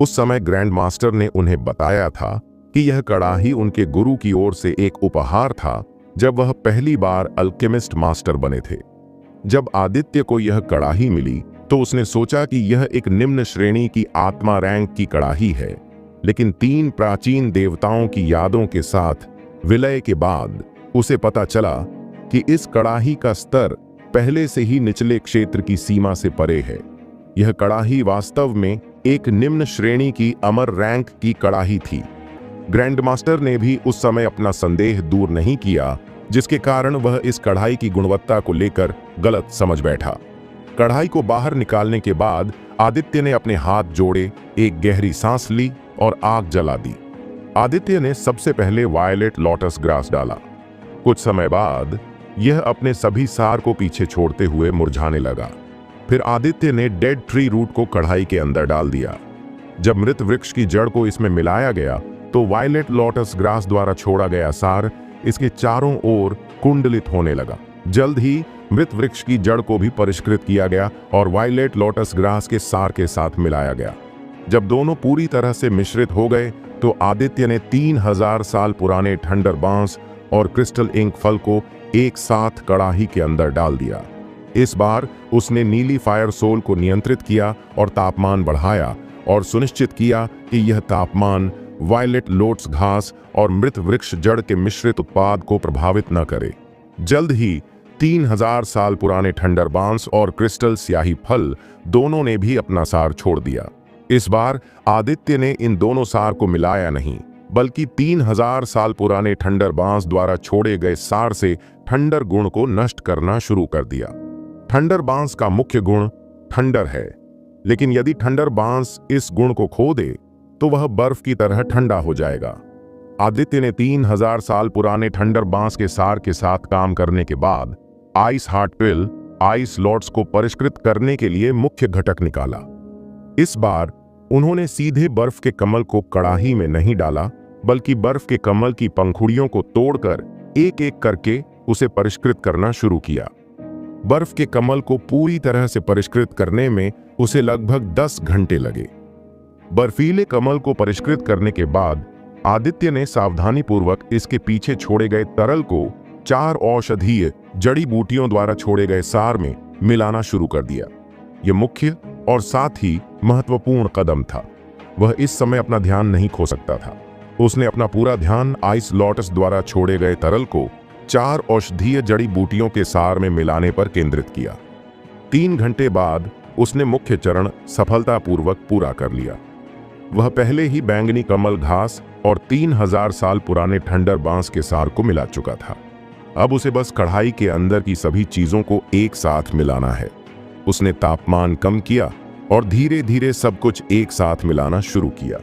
उस समय ग्रैंड मास्टर ने उन्हें बताया था कि यह कड़ाही उनके गुरु की ओर से एक उपहार था जब वह पहली बार अल्केमिस्ट मास्टर बने थे। जब आदित्य को यह कड़ाही मिली तो उसने सोचा कि यह एक निम्न श्रेणी की आत्मा रैंक की कड़ाही है, लेकिन 3 प्राचीन देवताओं की यादों के साथ विलय के बाद उसे पता चला कि इस कड़ाही का स्तर पहले से ही निचले क्षेत्र की सीमा से परे है। यह कड़ाही वास्तव में एक निम्न श्रेणी की अमर रैंक की कड़ाही थी। ग्रैंड मास्टर ने भी उस समय अपना संदेह दूर नहीं किया, जिसके कारण वह इस कढ़ाई की गुणवत्ता को लेकर गलत समझ बैठा। कढ़ाई को बाहर निकालने के बाद आदित्य ने अपने हाथ जोड़े, एक गहरी सांस ली और आग जला दी। आदित्य ने सबसे पहले वायलेट लोटस ग्रास डाला। कुछ समय बाद यह अपने सभी सार को पीछे छोड़ते हुए मुरझाने लगा। फिर आदित्य ने डेड ट्री रूट को कढ़ाई के अंदर डाल दिया। जब मृत वृक्ष की जड़ को इसमें मिलाया गया तो वायलेट लोटस ग्रास द्वारा छोड़ा गया सार इसके चारों ओर कुंडलित होने लगा। जल्द ही मृत वृक्ष की जड़ को भी परिष्कृत किया गया और वायलेट लोटस ग्रास के सार के साथ मिलाया गया। जब दोनों पूरी तरह से मिश्रित हो गए तो आदित्य ने 3000 साल पुराने ठंडर बांस और क्रिस्टल इंक फल को एक साथ कड़ाही के अंदर डाल दिया। इस बार उसने नीली फायर सोल को नियंत्रित किया और तापमान बढ़ाया और सुनिश्चित किया कि यह तापमान वायलेट लोटस घास और मृत वृक्ष जड़ के मिश्रित उत्पाद को प्रभावित न करे। जल्द ही 3000 साल पुराने ठंडर बांस और क्रिस्टल स्याही फल दोनों ने भी अपना सार छोड़ दिया। इस बार आदित्य ने इन दोनों सार को मिलाया नहीं, बल्कि 3000 साल पुराने ठंडर बांस द्वारा छोड़े गए सार से ठंडर गुण को नष्ट करना शुरू कर दिया। ठंडर बांस का मुख्य गुण ठंडर है, लेकिन यदि ठंडर बांस इस गुण को खो दे तो वह बर्फ की तरह ठंडा हो जाएगा। आदित्य ने 3000 साल पुराने ठंडर बांस के सार के साथ काम करने के बाद आइस हार्ट पिल, आइस लॉट्स को परिष्कृत करने के लिए मुख्य घटक निकाला। इस बार उन्होंने सीधे बर्फ के कमल को कड़ाही में नहीं डाला, बल्कि बर्फ के कमल की पंखुड़ियों को तोड़कर एक एक करके उसे परिष्कृत करना शुरू किया। बर्फ के कमल को पूरी तरह से परिष्कृत करने में उसे लगभग 10 घंटे लगे। बर्फीले कमल को परिष्कृत करने के बाद आदित्य ने सावधानीपूर्वक इसके पीछे छोड़े गए तरल को 4 औषधीय जड़ी बूटियों द्वारा छोड़े गए सार में मिलाना शुरू कर दिया। यह मुख्य और साथ ही महत्वपूर्ण कदम था। वह इस समय अपना ध्यान नहीं खो सकता था। उसने अपना पूरा ध्यान आइस लॉटस द्वारा छोड़े गए तरल को 4 औषधीय जड़ी बूटियों के सार में मिलाने पर केंद्रित किया। 3 घंटे बाद उसने मुख्य चरण सफलतापूर्वक पूरा कर लिया। वह पहले ही बैंगनी कमल घास और 3000 साल पुराने ठंडर बांस के सार को मिला चुका था। अब उसे बस कढ़ाई के अंदर की सभी चीजों को एक साथ मिलाना है। उसने तापमान कम किया और धीरे धीरे सब कुछ एक साथ मिलाना शुरू किया।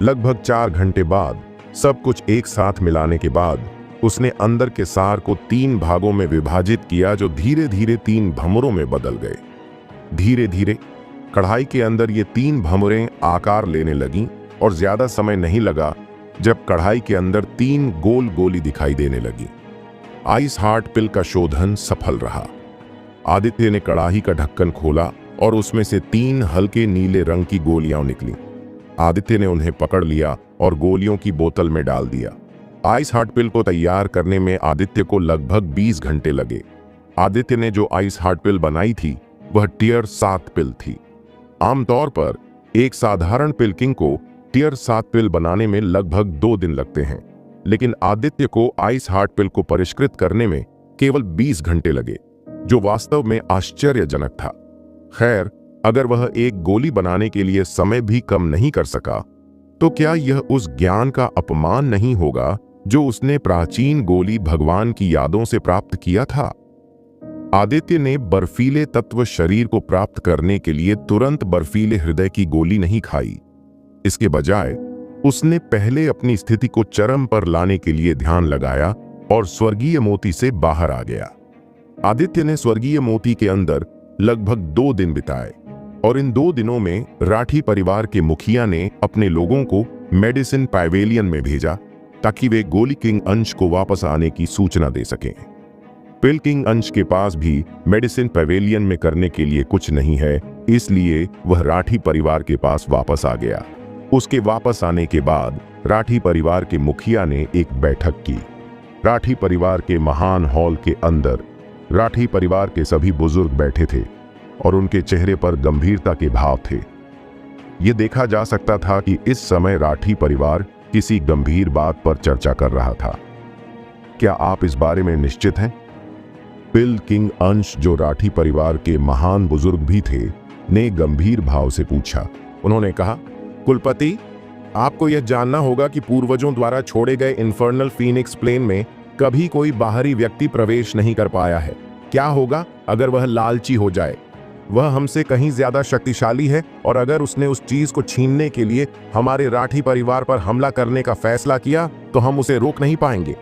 लगभग 4 घंटे बाद सब कुछ एक साथ मिलाने के बाद उसने अंदर के सार को 3 भागों में विभाजित किया, जो धीरे धीरे 3 भंवरों में बदल गए। धीरे धीरे कढ़ाई के अंदर ये 3 भंवरें आकार लेने लगीं और ज्यादा समय नहीं लगा जब कढ़ाई के अंदर 3 गोल गोली दिखाई देने लगी। आइस हार्ट पिल का शोधन सफल रहा। आदित्य ने कढ़ाई का ढक्कन खोला और उसमें से 3 हल्के नीले रंग की गोलियां निकली। आदित्य ने उन्हें पकड़ लिया और गोलियों की बोतल में डाल दिया। आइस हार्ट पिल को तैयार करने में आदित्य को लगभग 20 घंटे लगे। आदित्य ने जो आइस हार्ट पिल बनाई थी वह टियर 7 पिल थी। आमतौर पर एक साधारण पिल्किंग को टियर 7 पिल बनाने में लगभग 2 दिन लगते हैं, लेकिन आदित्य को आइस हार्ट पिल को परिष्कृत करने में केवल 20 घंटे लगे, जो वास्तव में आश्चर्यजनक था। खैर, अगर वह एक गोली बनाने के लिए समय भी कम नहीं कर सका, तो क्या यह उस ज्ञान का अपमान नहीं होगा जो उसने प्राचीन गोली भगवान की यादों से प्राप्त किया था? आदित्य ने बर्फीले तत्व शरीर को प्राप्त करने के लिए तुरंत बर्फीले हृदय की गोली नहीं खाई। इसके बजाय उसने पहले अपनी स्थिति को चरम पर लाने के लिए ध्यान लगाया और स्वर्गीय मोती से बाहर आ गया। आदित्य ने स्वर्गीय मोती के अंदर लगभग 2 दिन बिताए और इन 2 दिनों में राठी परिवार के मुखिया ने अपने लोगों को मेडिसिन पैवेलियन में भेजा ताकि वे गोली किंग अंश को वापस आने की सूचना दे सकें। पिल किंग अंश के पास भी मेडिसिन पैवेलियन में करने के लिए कुछ नहीं है, इसलिए वह राठी परिवार के पास वापस आ गया। उसके वापस आने के बाद राठी परिवार के मुखिया ने एक बैठक की। राठी परिवार के महान हॉल के अंदर राठी परिवार के सभी बुजुर्ग बैठे थे और उनके चेहरे पर गंभीरता के भाव थे। यह देखा जा सकता था कि इस समय राठी परिवार किसी गंभीर बात पर चर्चा कर रहा था। क्या आप इस बारे में निश्चित हैं? पिल किंग अंश, जो राठी परिवार के महान बुजुर्ग भी थे, ने गंभीर भाव से पूछा। उन्होंने कहा, कुलपति, आपको यह जानना होगा कि पूर्वजों द्वारा छोड़े गए इन्फर्नल फीनिक्स प्लेन में कभी कोई बाहरी व्यक्ति प्रवेश नहीं कर पाया है। क्या होगा अगर वह लालची हो जाए? वह हमसे कहीं ज्यादा शक्तिशाली है और अगर उसने उस चीज को छीनने के लिए हमारे राठी परिवार पर हमला करने का फैसला किया तो हम उसे रोक नहीं पाएंगे।